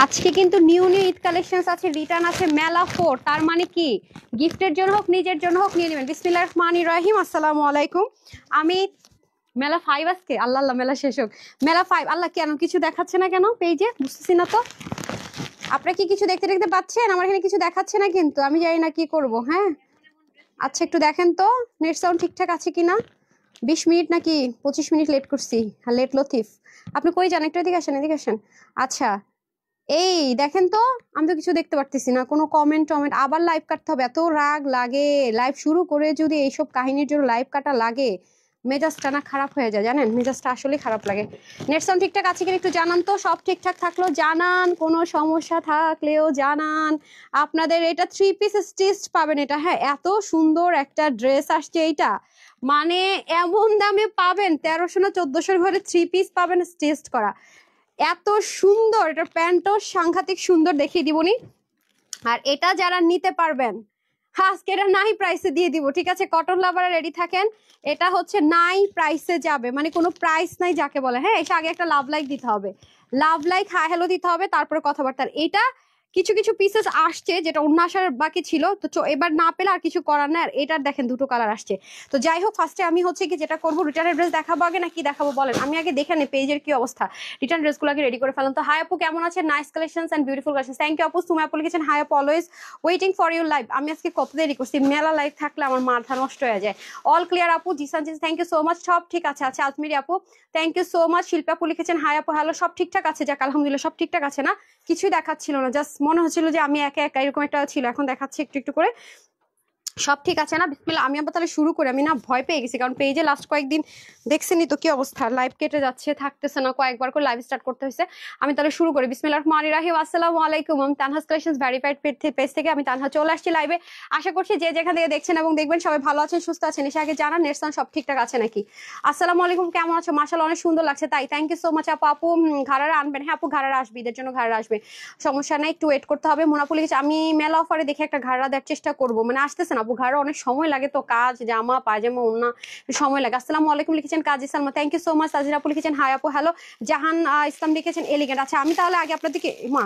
আজকে কিন্তু new new Eid collections আছে, রিটার্ন আছে মেলা 4। তার মানে কি গিফটের জন্য হোক নিজের জন্য হোক নিয়ে নেবেন। বিসমিল্লাহির রহমানির রহিম, আসসালামু আলাইকুম। আমি মেলা 5 আজকে, আল্লাহ আল্লাহ মেলা শেষ হোক। মেলা 5 আল্লাহ, কেন কিছু দেখাচ্ছে না কেন পেজে, বুঝতেছি না তো। আপনারা কি কিছু দেখতে দেখতে পাচ্ছেন? আমার এখানে কিছু দেখাচ্ছে না, কিন্তু আমি জানি না কি করব। হ্যাঁ আচ্ছা, একটু দেখেন তো নেট সাউন্ড ঠিকঠাক আছে কিনা। 20 মিনিট নাকি 25 মিনিট লেট করছি। হ্যাঁ, লেট লতিফ। আপনি কই যান? একটু এদিকে আসেন, এদিকে আসেন। আচ্ছা, এই দেখেন তো, আমি তো কিছু দেখতে পারতেছি না, কোনো কমেন্ট টমেন্ট। আবার লাইভ কাটতে হবে, এত রাগ লাগে। লাইভ শুরু করে যদি এইসব কাহিনীর জন্য লাইভ কাটা লাগে, মেজাজটা না খারাপ হয়ে যায়, জানেন? মেজাজটা আসলে খারাপ লাগে। নেট সাউন্ড ঠিকঠাক আছে কিনা একটু জানান তো। সব ঠিকঠাক থাকলেও জানান, কোনো সমস্যা থাকলেও জানান। আপনাদের এটা 3 পিস স্টিচ পাবেন এটা। হ্যাঁ, এত সুন্দর একটা ড্রেস আসছে এইটা, মানে এমন দামে পাবেন 1300 না 1400 ঘরে 3 পিস পাবেন স্টিচ করা। এত সুন্দর, এটার প্যান্টও সাংঘাতিক সুন্দর, দেখিয়ে দিবনি। আর এটা যারা নিতে পারবেন, হ্যাঁ আজকে এটা নাই প্রাইসে দিয়ে দিব, ঠিক আছে? কটন লাভার রেডি থাকেন। এটা হচ্ছে নাই প্রাইসে যাবে, মানে কোনো প্রাইস নাই যাকে বলে। হ্যাঁ, এসে আগে একটা লাভ লাইক দিতে হবে, লাভ লাইক হাই হ্যালো দিতে হবে, তারপরে কথাবার্তা। এটা কিছু কিছু পিসেস আসছে যেটা অন্য আসার বাকি ছিল, তো এবার না পেলে আর কিছু করার নাই। আর এটার দেখেন দুটো কালার আসছে। তো যাই হোক, ফার্স্টে আমি হচ্ছে কি যেটা করবো, রিটার্নের ড্রেস দেখাবো আগে, নাকি দেখাবো বলেন? আমি আগে দেখে নি পেজের কি অবস্থা। রিটার্ন ড্রেসগুলো আগে রেডি করে ফেলাম। তো হাই আপু, কেমন আছেন? Nice collections and beautiful collection. Thank you আপু। সুমাই আপু লিখেছেন হাই আপু, always waiting for your live. আমি আজকে কত দেরি করছি, মেলা লাইভ থাকলে আমার মাথা নষ্ট হয়ে যায়। অল ক্লিয়ার আপু। Jisan ji, thank you so much. সব ঠিক আছে। আচ্ছা, আজমিরি আপু thank you so much. Shilpa আপু লিখেছেন হাই আপু, হ্যালো। সব ঠিকঠাক আছে? যাক আলহামদুলিল্লাহ, সব ঠিকঠাক আছে না? কিছুই দেখাচ্ছিল না, জাস্ট মনে হচ্ছিল যে আমি একা একা এরকম একটা ছিল, এখন দেখাচ্ছি একটু একটু করে। সব ঠিক আছে না? বিসমিল্লাহ। আমি আবার তাহলে শুরু করি। আমি না ভয় পেয়ে গেছি, কারণ পেজে লাস্ট কয়েকদিন দেখছেনই তো কি অবস্থা, লাইভ কেটে যাচ্ছে, থাকতেছে না, কয়েকবার করে লাইভ স্টার্ট করতে হয়েছে। আমি তাহলে শুরু করি। বিসমিল্লাহির রহমানির রহিম, আসসালামু আলাইকুম। আমি তানহাস কালেকশনস ভেরিফাইড পেজ থেকে আমি তানহা চলে আসছি লাইভে। আশা করছি যে যেখান থেকে দেখছেন এবং দেখবেন সবাই ভালো আছেন, সুস্থ আছেন। এসে আগে জানান নেটসান সব ঠিকঠাক আছে নাকি। আসসালামু আলাইকুম, কেমন আছো? মাশাআল্লাহ অনেক সুন্দর লাগছে। তাই থ্যাংক ইউ সো মাচ আপু। আপু ঘাড়ারা আনবেন? হ্যাঁ আপু, ঘাড়ারা আসবে, ঈদের জন্য ঘাড়ারা আসবে, সমস্যা নাই, একটু ওয়েট করতে হবে। মোনাফু লিখেছে আমি মেলা অফারে দেখে একটা ঘাড়া দেওয়ার চেষ্টা করবো, মানে আসতেছে না আপু, ঘাড়া অনেক সময় লাগে তো, কাজ জামা পায়জামা অন্য সময় লাগে। আসসালামু আলাইকুম লিখেছেন Kazi Salma, thank you so much. Sajira আপু লিখেছেন হাই আপু, হ্যালো। জাহান ইসলাম লিখেছেন এলিগেন্ট। আচ্ছা, আমি তাহলে আগে আপনাদেরকে মা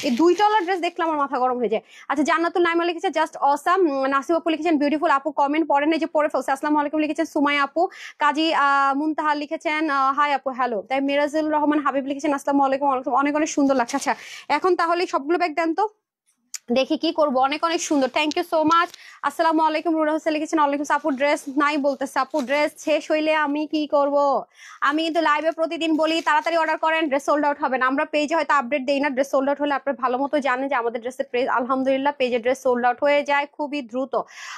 এই 2 ডলার ড্রেস দেখলে আমার মাথা গরম হয়ে যায়। আচ্ছা, জান্নাতুল নাইমা লিখেছে জাস্ট অসাম। নাসিম আপু লিখেছেন বিউটিফুল। আপু কমেন্ট পড়েন, এই যে পড়ে ফেলছে। আসসালামু আলাইকুম লিখেছেন সুমাই আপু। কাজী মুনতাহা লিখেছেন হাই আপু, হ্যালো। তাই মিরাজুল রহমান হাবিব লিখেছেন আসসালামু আলাইকুম। অনেক অনেক সুন্দর লাগছে। আচ্ছা, এখন তাহলে সবগুলো ব্যাগ দেন তো, দেখি কি করবো। অনেক অনেক সুন্দর, থ্যাংক ইউ সো মাচ। আসসালামু আলাইকুম। রুনা হোসেন লিখেছেন ওয়ালাইকুম। আপু ড্রেস নাই বলতেছে, আপু ড্রেস শেষ হইলে আমি কি করব? আমি কিন্তু লাইভে প্রতিদিন বলি তাড়াতাড়ি অর্ডার করেন, ড্রেস সোল্ড আউট হবে না। আমরা পেজে হয়তো আপডেট দেই না, ড্রেস সোল্ড আউট হলে আপনার ভালো মতো জানেন যে আমাদের ড্রেসের প্রেস আলহামদুলিল্লাহ পেজে ড্রেস সোল্ড আউট হয়ে যায় খুবই দ্রুত।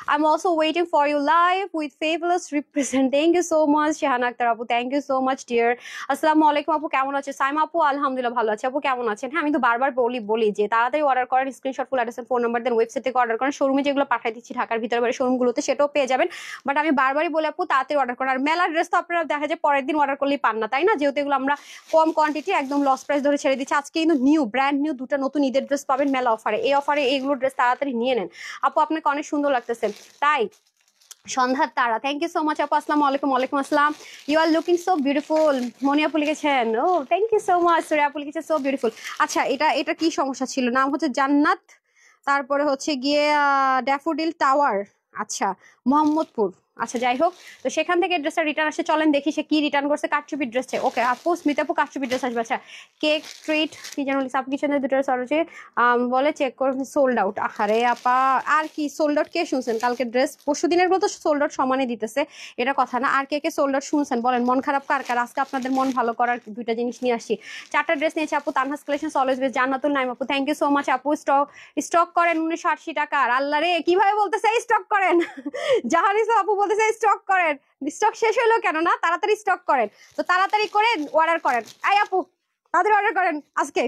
I am also waiting for you live with favourless represent. Thank you so much Shahana Akter আপু, thank you so much dear. আসসালামু আলাইকুম আপু, কেমন আছে? সাইমা আপু আলহামদুলিল্লাহ ভালো আছে। আপু কেমন আছেন? হ্যাঁ, আমি তো বারবার বলি যে তাড়াতাড়ি অর্ডার করেন, screenshot full address phone number দেন, ওয়েবসাইট থেকে অর্ডার করেন। শোরুমে যেগুলো পাঠাই দিচ্ছি ঢাকার ভিতরে বাড়ি শোরুমগুলোতে, সেটাও পেয়ে যাবেন। বাট আমি বারবারই বলে আপু তাড়াতাড়ি অর্ডার করেন। আর মেলার ড্রেস তো আপনারা দেখা যায় পরের দিন অর্ডার করলেই পান না, তাই না? যেহেতু এগুলো আমরা কম কোয়ান্টিটি একদম লস প্রাইস ধরে ছেড়ে দিচ্ছি। আজকে কিন্তু নিউ ব্র্যান্ড নিউ 2টা নতুন ঈদের ড্রেস পাবেন মেলা অফারে। এই অফারে এইগুলো ড্রেস তাড়াতাড়ি নিয়ে নেন। আপু আপনাকে অনেক সুন্দর লাগতেছে। তাই সন্ধ্যার তারা, থ্যাংক ইউ সো মাচ আপু। আসসালামু আলাইকুম। ওয়ালাইকুম আসসালাম। You are looking so beautiful. Moni আপু লিখেছেন ও thank you so much. Suriya আপু লিখেছে সো বিউটিফুল। আচ্ছা, এটা কি সমস্যা ছিল? নাম হচ্ছে জান্নাত, তারপরে হচ্ছে গিয়ে ড্যাফোডিল টাওয়ার। আচ্ছা, মোহাম্মদপুর। আচ্ছা, যাই হোক, তো সেখান থেকে ড্রেসটা রিটার্ন আসে, চলেন দেখি সে কি রিটার্ন করছে। কারচুপি ড্রেসে ওকে আপু, স্মিতা আপু কারচুপি ড্রেস আসবে। আচ্ছা, কেক স্ট্রিট কি যেন সাব কিচেনের দুটো সরছে বলে চেক করুন সোল্ড আউট। আহারে আপা, আর কি সোল্ড আউট কে শুনছেন? কালকে ড্রেস পরশু দিনের গুলো তো সোল্ড আউট সমানে দিতেছে, এটা কথা না। আর কে কে সোল্ড আউট শুনছেন বলেন? মন খারাপ কার কার? আজকে আপনাদের মন ভালো করার 2টা জিনিস নিয়ে আসছি। 4টা ড্রেস নিয়েছে আপু। Tanha's collections always best. Jannatul Naim আপু, থ্যাংক ইউ সো মাচ আপু। স্টক করেন 1980 টাকার। আল্লাহ রে, কিভাবে বলতেছে স্টক করেন? জাহানিসা আপু বলতেছে স্টক করেন। স্টক শেষ হইলো কেন না? তাড়াতাড়ি স্টক করেন। তো তাড়াতাড়ি করে অর্ডার করেন। আই আপু তাড়াতাড়ি অর্ডার করেন আজকে।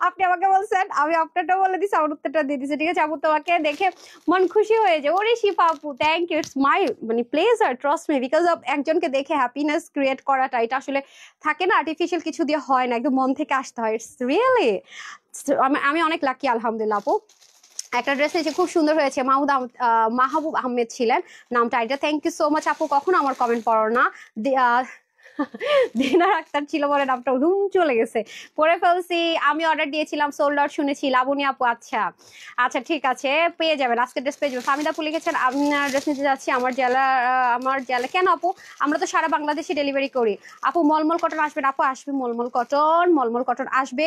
আপনি আমাকে বলছেন, আমি আপনারটা বলে দিচ্ছি, আমার উত্তরটা দিয়ে দিচ্ছি, ঠিক আছে আপু? তোমাকে দেখে মন খুশি হয়ে যায়। ওরে শিফা আপু, থ্যাংক ইউ। ইটস মাই মানে pleasure, trust me, because of একজনকে দেখে হ্যাপিনেস ক্রিয়েট করাটা, এটা আসলে থাকে না, আর্টিফিশিয়াল কিছু দিয়ে হয় না, একদম মন থেকে আসতে হয়। ইটস রিয়েলি, আমি অনেক লাকি আলহামদুলিল্লাহ আপু। একটা ড্রেস নিয়েছে, খুব সুন্দর হয়েছে। মাহবুব আহমেদ ছিলেন নামটা, এটা থ্যাংক ইউ সো মাচ আপু। কখনো আমার কমেন্ট পড়ো না। দিনার আক্তার ছিল বলে নামটা ধুম চলে গেছে, পরে ফেলছি। আমি অর্ডার দিয়েছিলাম, সোল্ড আউট শুনেছি। লাবণী আপু আচ্ছা আচ্ছা ঠিক আছে, পেয়ে যাবেন আজকে ড্রেস পেয়ে যাবেন। ফামিদা আপু লিখেছেন আমি ড্রেস নিতে যাচ্ছি আমার জেলা। কেন আপু? আমরা তো সারা বাংলাদেশে ডেলিভারি করি আপু। মলমল কটন আসবেন আপু? আসবে মলমল কটন আসবে।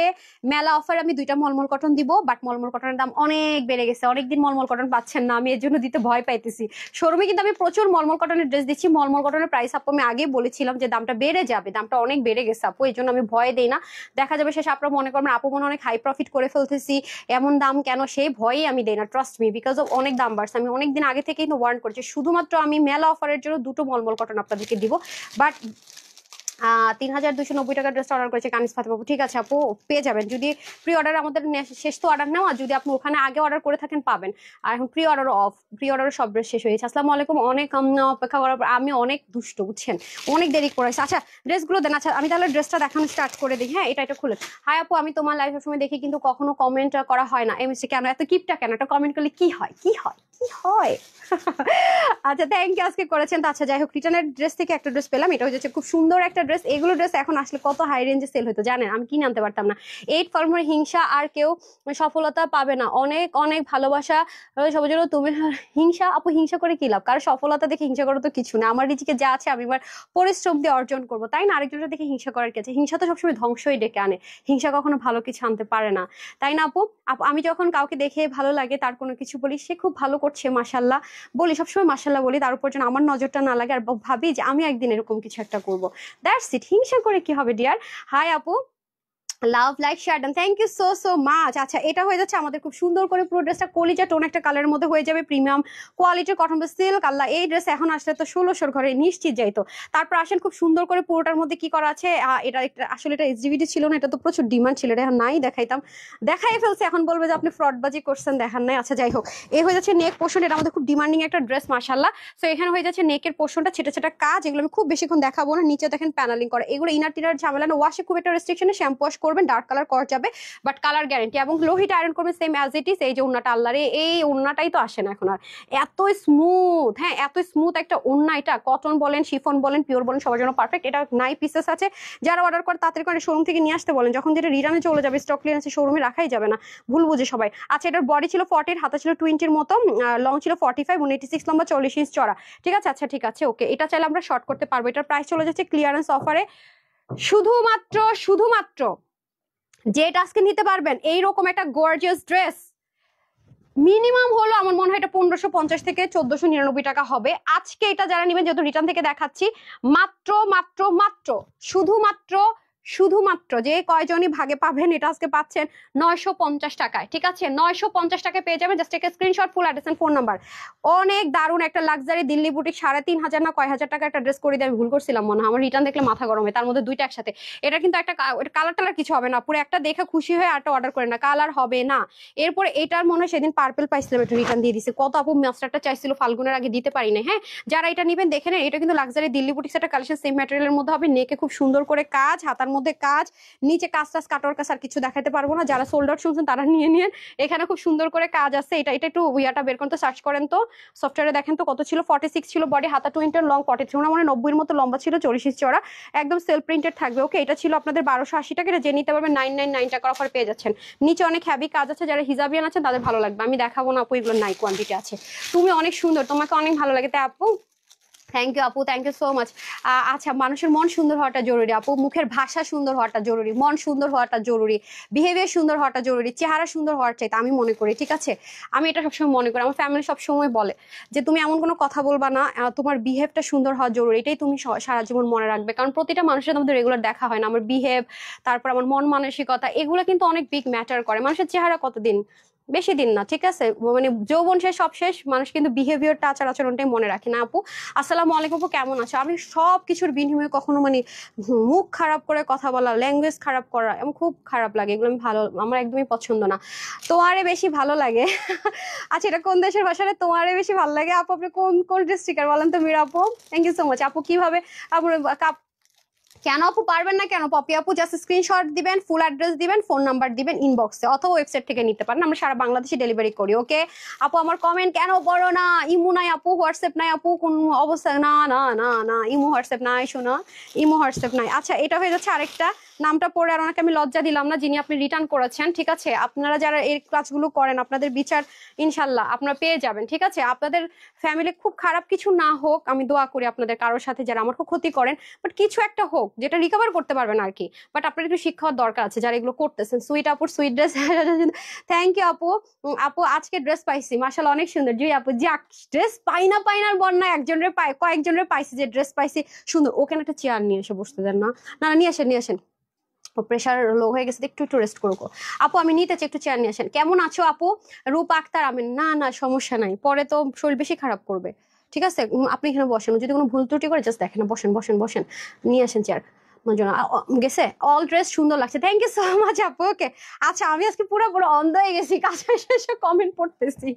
মেলা অফার আমি 2টা মলমল কটন দিব, বাট মলমল কটনের দাম অনেক বেড়ে গেছে, অনেকদিন মলমল কটন পাচ্ছেন না, আমি এর জন্য দিতে ভয় পাইতেছি। শোরুমে কিন্তু আমি প্রচুর মলমল কটনের ড্রেস দিচ্ছি। মলমল কটনের প্রাইস আপু আমি আগে বলেছিলাম যে দামটা বেড়ে যাবে, দামটা অনেক বেড়ে গেছে আপু, এই জন্য আমি ভয় দেই না। দেখা যাবে শেষে আপনারা মনে করবেন আপু মনে অনেক হাই প্রফিট করে ফেলতেছি, এমন দাম কেন, সেই ভয়েই আমি দেই না। ট্রাস্ট মি, বিকজ অফ অনেক দাম বাড়ছে। আমি অনেকদিন আগে থেকেই তো ওয়ার্ন করছি, শুধুমাত্র আমি মেলা অফারের জন্য 2টো মলমল কটন আপনাদেরকে দিব। বাট 3290 টাকার ড্রেসটা অর্ডার করেছে কানিস ফাতেমা আপু। ঠিক আছে আপু, পেয়ে যাবেন। যদি প্রি অর্ডার, আমাদের শেষ তো অর্ডার নেওয়া, যদি আপনি ওখানে আগে অর্ডার করে থাকেন পাবেন। আর এখন pre order of, pre order সব ড্রেস শেষ হয়েছে। আসসালামু আলাইকুম। অনেক অপেক্ষা করার পর আমি অনেক দুষ্ট, বুঝছেন, অনেক দেরি করেছে। আচ্ছা ড্রেসগুলো দেন। আচ্ছা আমি তাহলে ড্রেসটা দেখানো স্টার্ট করে দিই। হ্যাঁ এটা খুলে। হাই আপু, আমি তোমার লাইভ সময় দেখি কিন্তু কখনো কমেন্ট করা হয় না, এমএসসি কেন এত কিপটা কেন, একটা কমেন্ট করলে কি হয় কি হয় কি হয়? আচ্ছা থ্যাংক ইউ আজকে করেছেন তো। আচ্ছা যাই হোক, রিটার্নের ড্রেস থেকে একটা ড্রেস পেলাম, এটা হচ্ছে খুব সুন্দর একটা ড্রেস। এগুলো ড্রেস এখন আসলে কত হাই রেঞ্জে সেল হতো জানেন, আমি কিনে আনতে পারতাম না। 8 ফর্মের হিংসা আর কেউ সফলতা পাবে না, অনেক অনেক ভালোবাসা সবার জন্য। তুমি হিংসা আপু, হিংসা করে কি লাভ? কারো সফলতা দেখে হিংসা করো তো কিছু না, আমার রিজিকে যা আছে আমি এবার পরিশ্রম দিয়ে অর্জন করবো, তাই না? আরেকজনের দেখে হিংসা করার কি আছে? হিংসা তো সবসময় ধ্বংসই ডেকে আনে, হিংসা কখনো ভালো কিছু আনতে পারে না, তাই না আপু? আমি যখন কাউকে দেখে ভালো লাগে, তার কোনো কিছু বলি, সে খুব ভালো করছে মাশাল্লাহ বলি, সবসময় মাশাল্লাহ বলি, তার উপর যেন আমার নজরটা না লাগে, আর ভাবি যে আমি একদিন এরকম কিছু একটা করবো। দ্যাটস ইট, হিংসা করে কি হবে ডিয়ার। হাই আপু, love like share done, thank you so so much. আচ্ছা এটা হয়ে যাচ্ছে আমাদের খুব সুন্দর করে পুরো ড্রেসটা কলিজা টোন একটা কালারের মধ্যে হয়ে যাবে, প্রিমিয়াম কোয়ালিটির কটন সিল্ক আল্লাহ। এই ড্রেস এখন আসলে তো 1600 ঘরে নিশ্চিত যাইতো। তারপর আসেন খুব সুন্দর করে পুরোটার মধ্যে কি করা আছে, এটা আসলে এটা এক্সিবিটি ছিল না, এটা তো প্রচুর ডিমান্ড ছিল, এটা নাই দেখাইতাম, দেখাই ফেলছে, এখন বলবে যে আপনি ফ্রডবাজি করছেন, দেখান নাই। আচ্ছা যাই হোক, এই হয়ে যাচ্ছে নেক পোর্শন, এটা আমাদের খুব ডিমান্ডিং একটা ড্রেস মাশাল্লাহ। সো এখানে হয়ে যাচ্ছে নেকের পোর্শনটা, ছেটা ছেটা কাজ, এগুলো আমি খুব বেশিক্ষণ দেখাবো না। নিচে দেখেন প্যানেলিং করা, এগুলো ইনার টিনার ঝামেলা না, ওয়াশে খুব একটা রেস্ট্রিকশনে, শ্যাম্পু ওয়াশ করবেন, ডার্ক কালার করা যাবে, বাট কালার গ্যারান্টি, এবং লোহিট আয়রন করবেন সেম অ্যাজ ইট ইজ। এই যে ওন্নাটা আল্লাহরে, এই ওন্নাটাই তো আসে না এখন আর, এত স্মুথ, হ্যাঁ এত স্মুথ একটা ওন্না, এটা কটন বলেন, শিফন বলেন, পিওর বলেন, সবার জন্য পারফেক্ট। এটা 9 পিসেস আছে, যারা অর্ডার করে তাড়াতাড়ি করে শোরুম থেকে নিয়ে আসতে বলেন, যখন যেটা রিটার্নে চলে যাবে, স্টক ক্লিয়ারেন্সে শোরুমে রাখাই যাবে না, ভুল বুঝে সবাই। আচ্ছা এটার বডি ছিল 40, হাতা ছিল 20 মতো, লং ছিল 45, 186 লম্বা, 40 ইঞ্চ চড়া। ঠিক আছে, আচ্ছা ঠিক আছে ওকে, এটা চাইলে আমরা শর্ট করতে পারবো। এটার প্রাইস চলে যাচ্ছে ক্লিয়ারেন্স অফারে শুধুমাত্র যেটা আজকে নিতে পারবেন এইরকম একটা গর্জিয়াস ড্রেস, মিনিমাম হলো আমার মনে হয় এটা 1550 থেকে 1499 টাকা হবে আজকে। এটা যারা নেবেন, যেহেতু রিটার্ন থেকে দেখাচ্ছি, মাত্র মাত্র মাত্র শুধুমাত্র যে কয়জনই ভাগে পাবেন, এটা আজকে পাচ্ছেন 950 টাকায়। ঠিক আছে, 950 টাকায় পেয়ে যাবেন। জাস্ট একটা screenshot, full address and phone number. অনেক দারুণ একটা লাক্সারি দিল্লি বুটিক, 3500 না কয় হাজার টাকা একটা ড্রেস করে দিয়ে আমি ভুল করছিলাম মনে হয়, আমার রিটার্ন দেখলে মাথা গরমে, তার মধ্যে 2টা একসাথে। এটা কিন্তু একটা কালার টালার কিছু হবে না, পুরো একটা দেখে খুশি হয়ে একটা অর্ডার করে না, কালার হবে না। এরপরে এটার মনে হয় সেদিন পার্পল পাইছিলাম, একটু রিটার্ন দিয়ে দিছে, কত আপু মাস্টারটা চাইছিল ফাল্গুনের আগে দিতে পারি না। হ্যাঁ যারা এটা নেবেন দেখে নেন, এটা কিন্তু লাক্সারি দিল্লি বুটিক্স একটা কালেকশন, সেম ম্যাটেরিয়ালের মধ্যে হবে, নেকে খুব সুন্দর করে কাজ, হাতার মধ্যে কাজ, নিচে কাজ টাজ কাটোর কাজ, আর কিছু দেখাতে পারবো না, যারা সোল্ড আউট শুনছেন তারা নিয়ে নিন, এখানে খুব সুন্দর করে কাজ আছে। এটা একটু ইয়াটা বের করতে সার্চ করেন তো, সফটওয়্যারে দেখেন তো কত ছিল, 46 ছিল বডি, হাতা 20, লং 43, মানে 90 মতো লম্বা ছিল, 40 ইঞ্চ চড়া, একদম সেলফ প্রিন্টেড থাকবে। ওকে এটা ছিল আপনাদের 1280 টাকা, এটা যে নিতে পারবেন 999 টাকার অফার পেয়ে যাচ্ছেন। নিচে অনেক হ্যাভি কাজ আছে, যারা হিজাবিয়ান আছেন তাদের ভালো লাগবে, আমি দেখাবো না আপু, এগুলো নাই কোয়ান্টিটি আছে। তুমি অনেক সুন্দর, তোমাকে অনেক ভালো লাগে, তাই আপু থ্যাংক ইউ আপু, থ্যাংক ইউ সো মাচ। আচ্ছা মানুষের মন সুন্দর হওয়াটা জরুরি আপু, মুখের ভাষা সুন্দর হওয়াটা জরুরি, মন সুন্দর হওয়াটা জরুরি, বিহেভিয়ার সুন্দর হওয়াটা জরুরি, চেহারা সুন্দর হওয়ার চাইতে আমি মনে করি। ঠিক আছে, আমি এটা সবসময় মনে করি, আমার ফ্যামিলি সবসময় বলে যে তুমি এমন কোনো কথা বলবা না, তোমার বিহেভটা সুন্দর হওয়া জরুরি, এটাই তুমি সারা জীবন মনে রাখবে। কারণ প্রতিটা মানুষের মধ্যে রেগুলার দেখা হয় না, আমার বিহেভ, তারপর আমার মন মানসিকতা, এগুলো কিন্তু অনেক বিগ ম্যাটার করে। মানুষের চেহারা কতদিন, বেশি দিন না, ঠিক আছে, মানে যৌবন শেষ সব শেষ, মানুষ কিন্তু বিহেভিয়ারটা, আচার আচরণটাই মনে রাখে না। আপু আসসালামু আলাইকুম, আপু কেমন আছো? আমি সব কিছুর বিনিময়ে কখনো মানে মুখ খারাপ করে কথা বলা, ল্যাঙ্গুয়েজ খারাপ করা এমন খুব খারাপ লাগে, এগুলো আমি ভালো, আমার একদমই পছন্দ না। তোমারে বেশি ভালো লাগে আচ্ছা এটা কোন দেশের ভাষা রে, তোমারে বেশি ভালো লাগে আপু? আপনি কোন ডিস্ট্রিক্টের বলেন তো মীরা আপু? থ্যাংক ইউ সো মাচ আপু। কিভাবে আপনার কেন আপু পারবেন না কেন? পপি আপু জাস্ট স্ক্রিনশট দিবেন, ফুল অ্যাড্রেস দিবেন, ফোন নাম্বার দিবেন ইনবক্সে, অথবা ওয়েবসাইট থেকে নিতে পারেন, আমরা সারা বাংলাদেশে ডেলিভারি করি। ওকে আপু আমার কমেন্ট কেন পড়ো না? ইমো নাই আপু, হোয়াটসঅ্যাপ নাই আপু, কোন অবস্থা? না না না না, ইমো হোয়াটসঅ্যাপ নাই শোনা, ইমো হোয়াটসঅ্যাপ নাই। আচ্ছা এটা হয়ে যাচ্ছে আরেকটা, নামটা পড়ে আর ওনাকে আমি লজ্জা দিলাম না, যিনি আপনি রিটার্ন করেছেন। ঠিক আছে, আপনারা যারা এই কাজগুলো করেন আপনাদের বিচার ইনশাল্লাহ আপনারা পেয়ে যাবেন। ঠিক আছে, আপনাদের ফ্যামিলি খুব খারাপ কিছু না হোক, আমি দোয়া করি আপনাদের কারোর সাথে যারা আমার খুব ক্ষতি করেন, বাট কিছু একটা হোক যেটা রিকভার করতে পারবেন আর কি। বাট আপনার একটু শিক্ষার দরকার আছে যারা এগুলো করতেছেন। সুইট আপুর সুইট ড্রেস, থ্যাংক ইউ আপু। আপু আজকে ড্রেস পাইছি মাশাআল্লাহ অনেক সুন্দর। জি আপু যাক, ড্রেস পাই না আর বন্যা একজনের পাই, কয়েকজনের পাইছি যে ড্রেস পাইছি সুন্দর। ওখানে একটা চেয়ার নিয়ে এসে বসতে দেন না, না নিয়ে আসেন নিয়ে আসেন, প্রেশার লো হয়ে গেছে, একটু একটু রেস্ট করবো। আপু আমি নিতে চাই, একটু চেয়ার নিয়ে আসেন। কেমন আছো আপু? রূপ আক্তার আমেন, না না সমস্যা নাই, পরে তো শরীর বেশি খারাপ করবে। ঠিক আছে আপনি এখানে বসেন, যদি কোনো ভুল ত্রুটি করে জাস্ট দেখেন, বসেন বসেন বসেন, নিয়ে আসেন চেয়ার। গেছে অল ড্রেস সুন্দর লাগছে, থ্যাংক ইউ সো মাচ আপু। ওকে আচ্ছা আমি আজকে পুরো অন্ধ হয়ে গেছি, কাছে শেষে কমেন্ট পড়তেছি।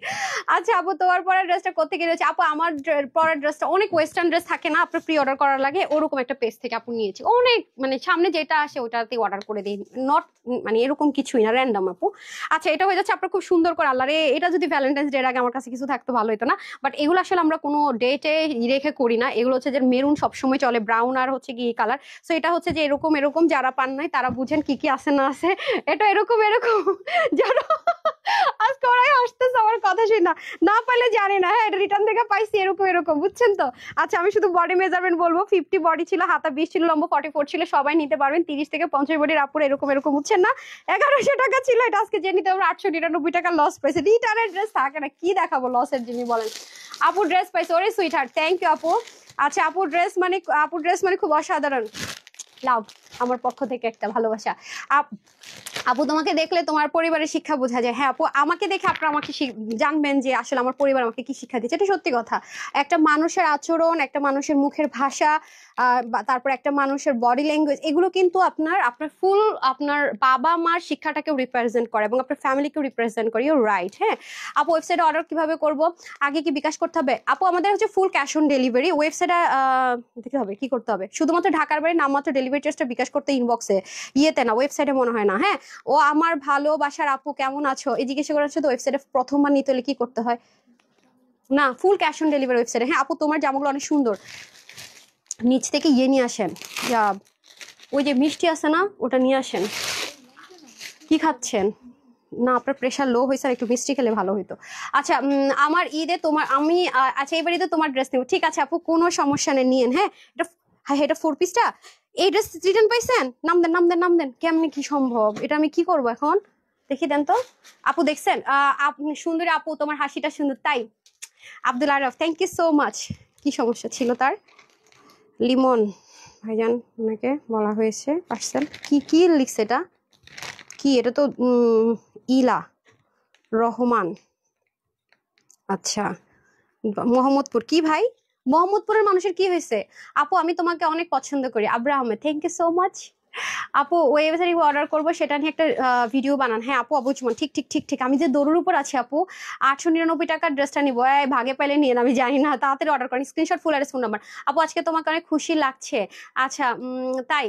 আচ্ছা আপু তোমার পরের ড্রেসটা কোথেকে রয়েছে? আপু আমার পরের ড্রেসটা অনেক ওয়েস্টার্ন ড্রেস থাকে না, আপনার প্রি অর্ডার করার লাগে, ওরকম একটা পেজ থেকে আপু নিয়েছি, অনেক মানে সামনে যেটা আসে ওটাতেই অর্ডার করে দিই, নট মানে এরকম কিছুই না, র্যান্ডম আপু। আচ্ছা এটা হয়ে যাচ্ছে আপনার খুব সুন্দর করে, আল্লাহ রে এটা যদি ভ্যালেন্টাইন্স ডে এর আগে আমার কাছে কিছু থাকতো ভালো হতো না, বাট এগুলো আসলে আমরা কোনো ডেটে রেখে করি না, এগুলো হচ্ছে যে মেরুন সবসময় চলে, ব্রাউন আর হচ্ছে কি কালার। সো এটা হচ্ছে যে এরকম এরকম, যারা পান নাই তারা বুঝেন কি কি আছে না আছে, এটা এরকম এরকম যারা আজকে ওরাই আসতেছে আমার কথা শুনে, না পাইলে জানি না, হ্যাঁ এটা রিটার্ন থেকে পাইছি এরকম এরকম, বুঝছেন তো? আচ্ছা আমি শুধু বডি মেজারমেন্ট বলবো, 50 বডি ছিল, হাতা 20 ছিল, লম্বা 44 ছিল, সবাই নিতে পারবেন, 30 থেকে 50 বডির আপুর এরকম এরকম, বুঝছেন না? 1100 টাকা ছিল, এটা আজকে যে নিতে আমরা 899 টাকা লস পাইছে। রিটার্নের ড্রেস থাকে না, কি দেখাবো লসের জিনিস বলেন? আপু ড্রেস পাইছে, ওরে সুইট হার্ট, থ্যাংক ইউ আপু। আচ্ছা আপু ড্রেস মানে খুব অসাধারণ, লাভ আমার পক্ষ থেকে একটা ভালোবাসা। আপু তোমাকে দেখলে তোমার পরিবারের শিক্ষা বোঝা যায়। হ্যাঁ আপু আমাকে দেখে আপনারা আমাকে জানবেন যে আসলে আমার পরিবার আমাকে কি শিক্ষা দিচ্ছে, এটা সত্যি কথা। একটা মানুষের আচরণ, একটা মানুষের মুখের ভাষা, তারপর একটা মানুষের বডি ল্যাঙ্গুয়েজ, এগুলো কিন্তু আপনার ফুল আপনার বাবা মার শিক্ষাটাকেও রিপ্রেজেন্ট করে এবং আপনার ফ্যামিলিকেও রিপ্রেজেন্ট করে। You right. হ্যাঁ আপু ওয়েবসাইটে অর্ডার কিভাবে করব? আগে কি বিকাশ করতে হবে? আপু আমাদের হচ্ছে ফুল ক্যাশ অন ডেলিভারি। ওয়েবসাইটে দেখতে হবে কি করতে হবে, শুধুমাত্র ঢাকার বাইরে নামমাত্র ডেলিভারি চার্জটা বিকাশ করতে ইনবক্সে, ইয়েতে না, ওয়েবসাইটে মনে হয় না। হ্যাঁ ও আমার ভালোবাসার আপু কেমন আছো এই জিজ্ঞাসা করার সাথে ওয়েবসাইটে প্রথমবার নিতে হলে কি করতে হয়? না ফুল ক্যাশ অন ডেলিভারি ওয়েবসাইটে। হ্যাঁ আপু তোমার জামাগুলো অনেক সুন্দর, নিচ থেকে ইয়ে নিয়ে আসেন, ওই যে মিষ্টি আছে না ওটা নিয়ে আসেন। কি খাচ্ছেন? না আপনার প্রেশার লো হয়েছে, আর একটু মিষ্টি খেলে ভালো হইতো। আচ্ছা আমার ঈদে তোমার আমি আচ্ছা এবার ঈদে তোমার ড্রেস নেব, ঠিক আছে আপু কোনো সমস্যা নেই, নিয়েন। হ্যাঁ এটা, হ্যাঁ এটা 4 পিসটা, এই ড্রেস রিটার্ন পাইছেন? নাম দেন নাম দেন নাম দেন, কেমনি কি সম্ভব? এটা আমি কি করব এখন, দেখি দেন তো। আপু দেখছেন আপনি সুন্দরী আপু, তোমার হাসিটা সুন্দর তাই। Abdul Araf thank you so much. কি সমস্যা ছিল তার? লিমন ভাইজান ওনাকে বলা হয়েছে পার্সেল, কি কি লিখছে এটা কি? এটা তো ইলা রহমান, আচ্ছা মোহাম্মদপুর। কি ভাই মোহাম্মদপুরের মানুষের কি হয়েছে? আপু আমি তোমাকে অনেক পছন্দ করি, Abrah Ahmed thank you so much. আপু ওয়েবসাইটে অর্ডার করবো সেটা নিয়ে একটা ভিডিও বানান। হ্যাঁ আপু অবুঝমান, ঠিক ঠিক ঠিক ঠিক, আমি যে দৌড়ের উপর আছি আপু, 899 টাকার ড্রেসটা নিবো, ভাগে পাইলে নিয়ে, আমি জানি না, তাড়াতাড়ি অর্ডার করেন, screenshot full address phone number. আপু আজকে তোমাকে অনেক খুশি লাগছে। আচ্ছা তাই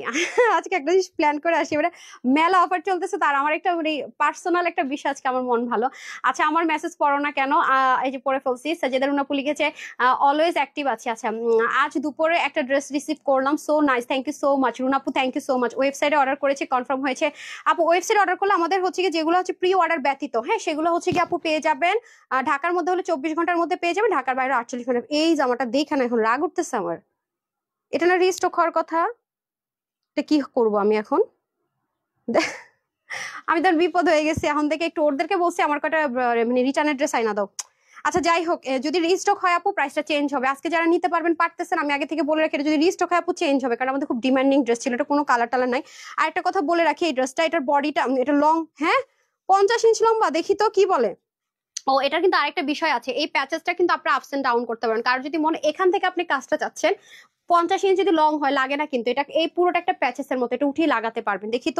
আজকে একটা জিনিস প্ল্যান করে আসি, এবারে মেলা অফার চলতেছে, তার আমার একটা মানে পার্সোনাল একটা বিষয়, আজকে আমার মন ভালো। আচ্ছা আমার মেসেজ পড়ো না কেন? এই যে পড়ে ফেলছি। সাজেদার উনাপু লিখেছে অলওয়েজ অ্যাক্টিভ আছে। আচ্ছা আজ দুপুরে একটা ড্রেস রিসিভ করলাম, so nice, thank you so much রুনাপু, থ্যাংক ইউ সো মাচ। ওয়েবসাইটে অর্ডার করেছি, কনফার্ম হয়েছে। আপু ওয়েবসাইটে অর্ডার করলে আমাদের হচ্ছে কি যেগুলো হচ্ছে প্রি অর্ডার ব্যতীত, হ্যাঁ সেগুলো হচ্ছে কি আপু পেয়ে যাবেন ঢাকার মধ্যে হলে 24 ঘন্টার মধ্যে পেয়ে যাবেন, ঢাকার বাইরে 48 ঘন্টা। এই জামাটা দেখে না এখন রাগ উঠতেছে আমার, এটা না রিস্টক হওয়ার কথা, এটা কি করব আমি এখন? আমি তো বিপদ হয়ে গেছি এখন থেকে, একটু ওদেরকে বলছি আমার কটা মানে রিটার্ন অ্যাড্রেস আইনা দাও। আচ্ছা যাই হোক, যদি রিস্টক হয় আপু প্রাইসটা চেঞ্জ হবে। আজকে যারা নিতে পারবেন পারতেছেন, আমি আগে থেকে বলে রাখি যদি রিস্টক হয় আপু চেঞ্জ হবে, কারণ আমাদের খুব ডিমান্ডিং ড্রেস ছিল, এটা কোনো কালার টালার নাই। আর একটা কথা বলে রাখি, এই ড্রেসটা এটার বডিটা এটা লং, হ্যাঁ 50 ইঞ্চ লম্বা, দেখি তো কি বলে। ও এটার কিন্তু আরেকটা বিষয় আছে, এই প্যাচেসটা কিন্তু আপনারা আপস এন্ড ডাউন করতে পারেন, কারণ যদি মনে এখান থেকে আপনি কাজটা চাচ্ছেন 50 ইঞ্চ যদি লং হয় লাগে না, কিন্তু এটা এই পুরোটা একটা প্যাচেসের মতো, এটা উঠিয়ে লাগাতে পারবেন। দেখি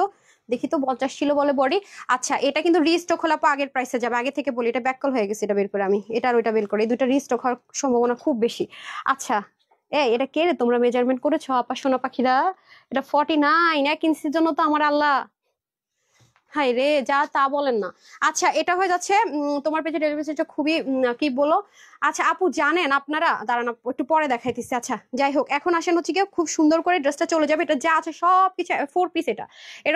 তো 50 ছিল বলে বডি। আচ্ছা এটা কিন্তু রিস্টক হলে আগের প্রাইসে যাবে, আগে থেকে বলি, এটা ব্যাককল হয়ে গেছে, এটা বের করে আমি এটা আর ওইটা বের করে, এই দুটো রিস্টক হওয়ার সম্ভাবনা খুব বেশি। আচ্ছা এটা কে রে, তোমরা মেজারমেন্ট করেছো আপা সোনা পাখিরা? এটা 49, 1 ইঞ্চির জন্য তো আমার আল্লাহ, হাই রে যা তা বলেন না। আচ্ছা এটা হয়ে যাচ্ছে তোমার পেজে ডেলিভারিটা খুবই কি বলো। আচ্ছা আপু জানেন আপনারা, দাঁড়ান একটু পরে দেখাইতেছি। আচ্ছা যাই হোক, এখন আসেন হচ্ছে কি খুব সুন্দর করে ড্রেসটা চলে যাবে। এটা যা আছে সব কিছু 4 পিস। এটা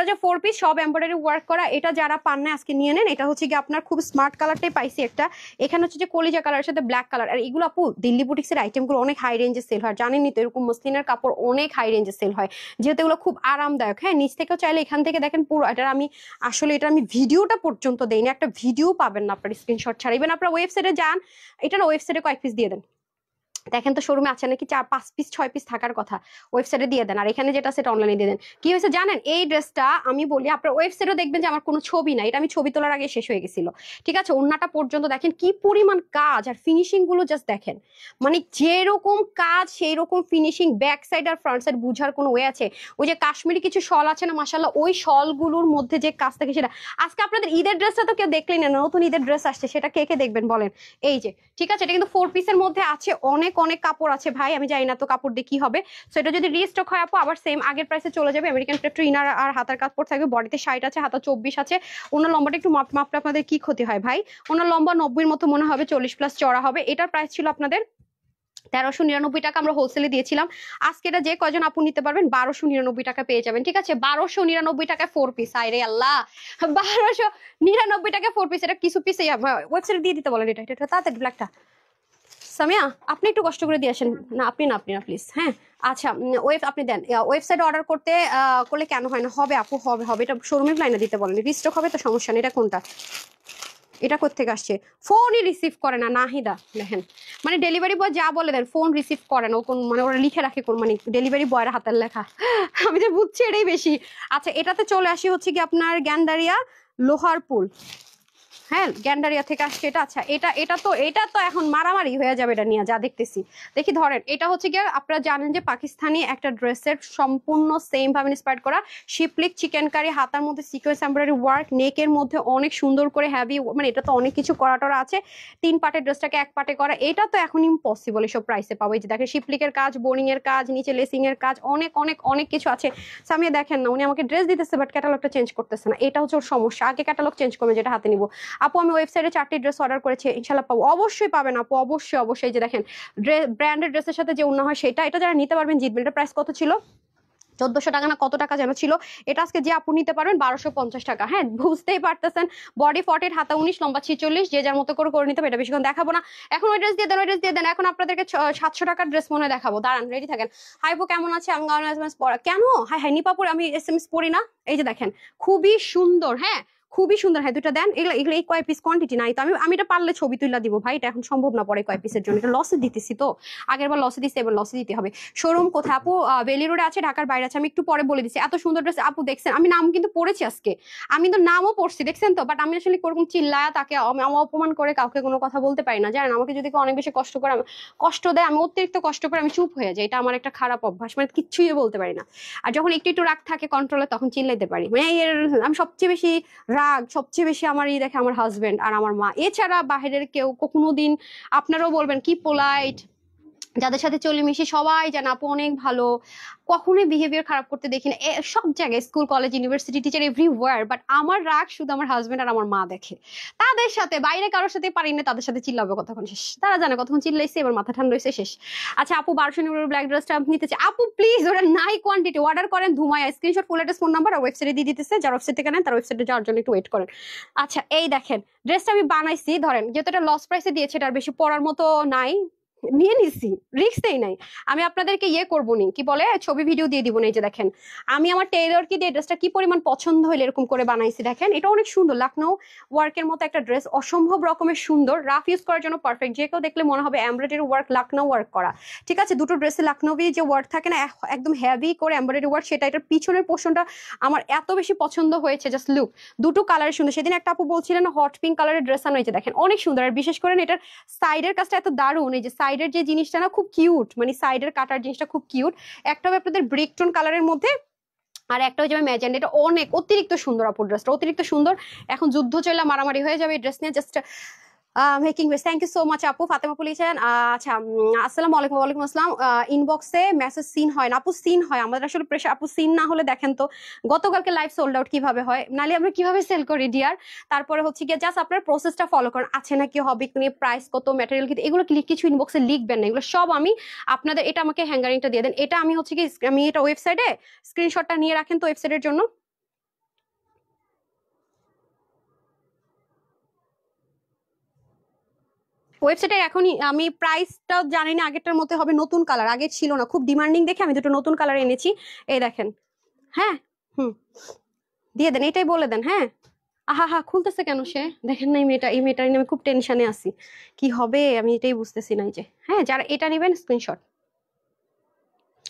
যে 4 পিস সব এমব্রয়ডারি ওয়ার্ক করা। এটা যারা পান না আজকে নিয়ে নেন। এটা হচ্ছে কি আপনার খুব স্মার্ট কালারটাই পাইছি একটা। এখানে হচ্ছে যে কলিজা কালারের সাথে ব্ল্যাক কালার। আর এগুলো আপু দিল্লি বুটিক্সের আইটেমগুলো অনেক হাই রেঞ্জে সেল হয়, জানেনই তো, এরকম মসলিনের কাপড় অনেক হাই রেঞ্জে সেল হয়, যেহেতু এগুলো খুব আরামদায়ক। হ্যাঁ নিচ থেকেও চাইলে এখান থেকে দেখেন পুরো এটা আমি আসলে এটা আমি ভিডিওটা পর্যন্ত দেইনি, একটা ভিডিও পাবেন না আপনার স্ক্রিনশট ছাড়া। ইভেন আপনার ওয়েবসাইটে যান, এটার ওয়েবসাইটে কয়েক পিস দিয়ে দেন, দেখেন তো শোরুমে আছে নাকি 4-5 পিস 6 পিস থাকার কথা, ওয়েবসাইটে দিয়ে দেন। আর এখানে যেটা সেটা অনলাইনে দিয়ে দেন। কি হয়েছে জানেন, এই ড্রেসটা আমি বলি আপনার ওয়েবসাইটে দেখবেন যে আমার কোনো ছবি নাই, এটা আমি ছবি তোলার আগে শেষ হয়ে গেছিল, ঠিক আছে। ওন্নাটা পর্যন্ত দেখেন কি পরিমাণ কাজ, আর ফিনিশিং গুলো জাস্ট দেখেন, মানে যেরকম কাজ সেই রকম ফিনিশিং। ব্যাক সাইড আর ফ্রন্ট সাইড বুঝার কোনো ওয়ে আছে? ওই যে কাশ্মীরি কিছু শল আছে না মাশাআল্লাহ, ওই শলগুলোর মধ্যে যে কাজ থাকে সেটা। আজকে আপনাদের ঈদের ড্রেসটা তো কেউ দেখলেই না, নতুন ঈদের ড্রেস আসছে, সেটা কে কে দেখবেন বলেন? এই যে ঠিক আছে, এটা কিন্তু 4 পিসের মধ্যে আছে, অনেক অনেক কাপড় আছে ভাই, আমি জানি না তো কাপড় দিয়ে কি হবে। সো এটা যদি রিস্টক হয় আপু আবার সেম আগের প্রাইসে চলে যাবে। আমেরিকান ক্রেপটো ইনার আর হাতার কাপড় থাকবে, বডিতে 60 আছে, হাতা 24 আছে। ওনার লম্বাটা একটু মাপলে আপনাদের কি ক্ষতি হয় ভাই? ওনার লম্বা 90-এর মতো মনে হবে, 40+ চড়া হবে। এটার প্রাইস ছিল আপনাদের 1399 টাকা, আমরা হোলসেলে দিয়েছিলাম। আজকে এটা যে কয়জন আপু নিতে পারবেন 1299 টাকা পেয়ে যাবেন, ঠিক আছে। 1299 টাকায় 4 পিস, আরে আল্লাহ 1299 টাকায় 4 পিস। এটা কিছু পিস ওয়েবসাইটে দিয়ে দিতে বলেন। এটা তাড়াতাড়ি ব্ল্যাকটা সামিয়া আপনি একটু কষ্ট করে দিয়ে আসেন। না আপনি না প্লিজ। হ্যাঁ আচ্ছা আপনি দেন। ওয়েবসাইটে অর্ডার করলে কেন হয় না? হবে আপু, হবে। এটা শোরুমের লাইনে দিতে বলেন, রিস্টক হবে তো সমস্যা নেই। এটা কোনটা? এটা কোত্থেকে আসছে? ফোনই রিসিভ করে না নাহিদা, দেখেন মানে ডেলিভারি বয় যা বলে দেন ফোন রিসিভ করে না। ও কোন মানে ওরা লিখে রাখে কোন, মানে ডেলিভারি বয়ের হাতের লেখা আমি যে বুঝছি এটাই বেশি। আচ্ছা এটাতে চলে আসি হচ্ছে কি আপনার গ্যান্ডারিয়া লোহারপুল, হ্যাঁ গ্যান্ডারিয়া থেকে আসছে এটা। আচ্ছা এটা তো এখন মারামারি হয়ে যাবে এটা নিয়ে, যা দেখতেছি। দেখি ধরেন, এটা হচ্ছে গিয়ে আপনারা জানেন যে পাকিস্তানি একটা ড্রেসের সম্পূর্ণ সেম ভাবে ইন্সপায়ার করা, শিপলিক চিকেন কারি, হাতার মধ্যে সিকোয়েন্স এমব্রয়ডারি ওয়ার্ক, নেকের মধ্যে অনেক সুন্দর করে হেভি, মানে এটা তো অনেক কিছু করাটরা আছে। 3 পার্টের ড্রেসটাকে 1 পার্টে করা, এটা তো এখন ইম্পসিবল এসব প্রাইসে পাবো। এই যে দেখেন শিপলিকের কাজ, বোরিং এর কাজ, নিচে লেসিং এর কাজ, অনেক অনেক অনেক কিছু আছে। সামিয়া দেখেন না, উনি আমাকে ড্রেস দিতেছে বাট ক্যাটালগটা চেঞ্জ করতেছে না, এটা হচ্ছে ওর সমস্যা। আগে ক্যাটালগ চেঞ্জ করবে যেটা হাতে নিব। আপু আমি ওয়েবসাইটে 4টি ড্রেস অর্ডার করেছি, ইনশাল্লাহ পাবো। অবশ্যই পাবেন আপু, অবশ্যই। যে দেখেন ব্র্যান্ডেড ড্রেসের সাথে যে ওন্না হয় সেটা, এটা যারা নিতে পারবেন জিতবেন। এটা প্রাইস কত ছিল? 1400 টাকা না কত টাকা যেন ছিল। এটা আজকে যে আপু নিতে পারবেন 1250 টাকা। হ্যাঁ বুঝতেই পারতেছেন, বডি 40, হাতা 19, লম্বা 46, যে যার মতো করে নিতে হবে। এটা বেশিক্ষণ দেখাবো না, এখন ওই ড্রেস দিয়ে দেন। এখন আপনাদেরকে 700 টাকার ড্রেস মনে দেখাবো, দাঁড়ান রেডি থাকেন। হাই আপু কেমন আছে? আমি SMS পড়া কেন? হাই নিপাপুর, আমি SMS পড়ি না। এই যে দেখেন খুবই সুন্দর, হ্যাঁ খুবই সুন্দর। হ্যাঁ দুটো দেন। এগুলো এই কয় পিস কোয়ান্টিটি নাই তো, আমি এটা পারলে ছবি তুলে দিব ভাই, এটা এখন সম্ভব না পরে কয় পিসের জন্য, এটা লসে দিতেছি তো। আগের বার লসে দিচ্ছি, এবার লসে দিতে হবে। শোরুম কোথায় আপু? বেলি রোডে আছে, ঢাকার বাইরে আছে। আমি একটু পরে বলে দিচ্ছি। এত সুন্দর ড্রেস আপু দেখছেন, আমি নাম কিন্তু পড়েছি আজকে, আমি তো নামও পড়ছি দেখছেন তো। বাট আমি আসলে কোরকম চিল্লায়া তাকে অপমান করে কাউকে কোনো কথা বলতে পারি না, জানেন। আমাকে যদি অনেক বেশি কষ্ট দেয়, আমি অতিরিক্ত কষ্ট করে আমি চুপ হয়ে যাই, এটা আমার একটা খারাপ অভ্যাস, মানে কিচ্ছুই বলতে পারি না। আর যখন একটু রাগ থাকে কন্ট্রোলে, তখন চিল্লাইতে পারি। মানে আমি সবচেয়ে বেশি রাগ, সবচেয়ে বেশি আমার দেখে আমার হাজবেন্ড আর আমার মা, এছাড়া বাহিরের কেউ কোনোদিন। আপনারাও বলবেন কি পোলাইট, যাদের সাথে চলে মিশি সবাই জানে আপু অনেক ভালো, কখনোই বিহেভিয়ার খারাপ করতে দেখি না। সব জায়গায় school college university teacher everywhere. But আমার রাগ শুধু আমার হাজবেন্ড আর আমার মা দেখে। তাদের সাথে বাইরে কারোর সাথে পারি না, তাদের সাথে চিল্লাবে কতক্ষণ শেষ, তারা জানে কতক্ষণ চিল্লাইছে, এবার মাথা ঠান্ডা হয়েছে শেষ। আচ্ছা আপু 1200 ব্ল্যাক ড্রেসটা নিতে চাই আপু, প্লিজ ওরা নাই কোয়ান্টিটি, অর্ডার করেন ধুমায়, screenshot full address phone number আর ওয়েবসাইটে দিয়ে দিতেছে। যার ওয়েবসাইট থেকে নেন তার ওয়েবসাইটে যাওয়ার জন্য একটু ওয়েট করেন। আচ্ছা এই দেখেন ড্রেসটা আমি বানাইছি, ধরেন যেহেতু এটা লস প্রাইসে দিয়েছে, এটার বেশি পড়ার মতো নাই, নিয়ে নিছি, রিস্কই নাই। আমি আপনাদেরকে করবো নি, কি বলে ছবি ভিডিও দিয়ে দিব না। এই যে দেখেন আমি আমার টেইলরকে দিয়ে ড্রেসটা কি পরিমাণ পছন্দ হইলে এরকম করে বানাইছি। দেখেন এটা অনেক সুন্দর, লখনৌ ওয়ার্কের মতো একটা ড্রেস, অসম্ভব রকমের সুন্দর, রাফ ইউজ করার জন্য পারফেক্ট। যে কেউ দেখলে মনে হবে এমব্রয়ডারি ওয়ার্ক, লখনৌ ওয়ার্ক করা, ঠিক আছে। দুটো ড্রেসে লখনৌই যে ওয়ার্ক থাকে না একদম হেভি করে এমব্রয়ডারি ওয়ার্ক, সেটা। এটার পিছনের পোর্শনটা আমার এত বেশি পছন্দ হয়েছে, জাস্ট লুক। দুটো কালারের সুন্দর। সেদিন একটা আপু বলছিলেন হট পিঙ্ক কালারের ড্রেস আনো, এই যে দেখেন অনেক সুন্দর। আর বিশেষ করে এটার সাইডের কাজটা এত দারুণ, এই যে সাইডের যে জিনিসটা না খুব কিউট, মানে সাইডের কাটার জিনিসটা খুব কিউট। একটা হবে আপনাদের ব্রিক টোন কালারের মধ্যে, আর একটা হয়ে যাবে ম্যাজেন্ডা। এটা অনেক অতিরিক্ত সুন্দর আপু, ড্রেসটা অতিরিক্ত সুন্দর। এখন যুদ্ধ চলে মারামারি হয়ে যাবে এই ড্রেস নিয়ে, just making best, thank you so much আপু। ফাতেমা আপু লিখেছেন আচ্ছা আসসালামু আলাইকুম। ওয়ালাইকুম আসসালাম। ইনবক্সে মেসেজ সিন হয় না আপু? সিন হয়, আমাদের আসলে প্রেশার আপু। সিন না হলে দেখেন তো গতকালকে লাইভ সোল্ড আউট কিভাবে হয়, নালে আমরা কিভাবে সেল করি ডিয়ার। তারপরে হচ্ছে গিয়ে জাস্ট আপনার প্রসেসটা ফলো করেন, আছে নাকি হবে নিয়ে, প্রাইস কত, ম্যাটেরিয়াল কি, এগুলো কিছু ইনবক্সে লিখবেন না, এগুলো সব আমি আপনাদের। এটা আমাকে হ্যাঙ্গারিংটা দিয়ে দেন, এটা আমি হচ্ছে কি আমি এটা ওয়েবসাইটে স্ক্রিনশটটা নিয়ে রাখেন তো ওয়েবসাইটের জন্য। ওয়েবসাইটে এখনই আমি প্রাইসটা জানি না, আগেরটার মধ্যে হবে, নতুন কালার, আগে ছিল না, খুব ডিমান্ডিং দেখে আমি দুটো নতুন কালার এনেছি, এই দেখেন। হ্যাঁ, হুম, দিয়ে দেন, এটাই বলে দেন। হ্যাঁ, আহা হা, খুলতেছে কেন সে? দেখেন না, এই মেয়েটা নিয়ে আমি খুব টেনশনে আছি, কি হবে আমি এটাই বুঝতেছি না। এই যে হ্যাঁ, যারা এটা নেবেন স্ক্রিনশট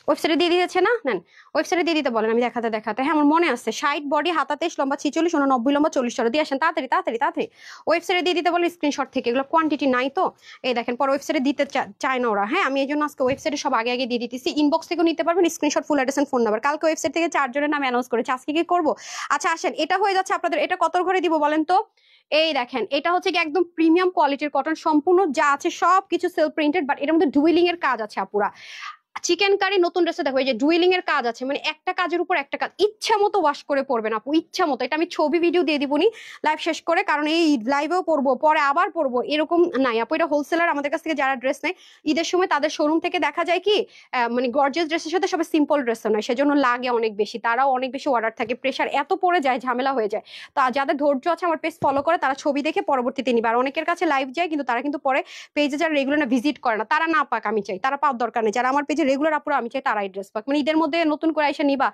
ওয়েবসাইটে দিয়ে দিয়েছে না, নেন ওয়েবসাইটে দিয়ে দিতে বলেন, আমি দেখাতে দেখাতে। হ্যাঁ, আমার মনে আছে, 60 বডি, হাতা 23, লম্বা 46, 90 লম্বা 40 চড়া দিয়ে আসেন, তাড়াতাড়ি তাড়াতাড়ি তাড়াতাড়ি ওয়েবসাইটে দিয়ে দিতে বলেন স্ক্রিনশট থেকে, এগুলো কোয়ান্টিটি নাই তো। এই দেখেন, পরে ওয়েবসাইটে দিতে চায় না ওরা। হ্যাঁ, আমি এই জন্য আজকে ওয়েবসাইটে সব আগে আগে দিয়ে দিতেছি। ইনবক্স থেকেও নিতে পারবেন screenshot, full address and phone number. কালকে ওয়েবসাইট থেকে 4 জনের নাম অ্যানাউন্স করেছে, আজকে কি করবো? আচ্ছা আসেন, এটা হয়ে যাচ্ছে আপনাদের। এটা কত করে দিব বলেন তো? এই দেখেন, এটা হচ্ছে কি একদম প্রিমিয়াম কোয়ালিটির কটন, সম্পূর্ণ যা আছে সব কিছু সেলফ প্রিন্টেড, বাট এটার মধ্যে ডুয়েলিং এর কাজ আছে আপুরা। চিকেন কারি নতুন ড্রেসে দেখো, এই যে ডুয়েলিং এর কাজ আছে, মানে একটা কাজের উপর একটা কাজ, ইচ্ছা মতো ওয়াশ করে পরবেন আপু, ইচ্ছা মতো। এটা আমি ছবি ভিডিও দিয়ে দিবনি লাইভ শেষ করে, কারণ এই লাইভেও পরবো, পরে আবার পরবো, এরকম নাই আপু। এটা হোলসেলার, আমাদের কাছ থেকে যারা ড্রেস নেয় ঈদের সময় তাদের শোরুম থেকে দেখা যায় কি মানে গর্জিয়াস ড্রেসের সাথে সবাই সিম্পল ড্রেসও নয়, সেজন্য লাগে অনেক বেশি, তারাও অনেক বেশি অর্ডার থাকে, প্রেশার এত পড়ে যায়, ঝামেলা হয়ে যায়। তা যাদের ধৈর্য আছে আমার পেজ ফলো করে, তারা ছবি দেখে পরবর্তীতে নিবে। আর অনেকের কাছে লাইভ যায়, কিন্তু তারা কিন্তু পরে পেজে যারা রেগুলার ভিজিট করে না, তারা না পাক, আমি চাই তারা পাওয়ার দরকার নেই। যারা আমার পেজে রেগুলার আপুরা, আমি চাই তারাই ড্রেস পাক, মানে ঈদের মধ্যে নতুন করে আইসা নিবা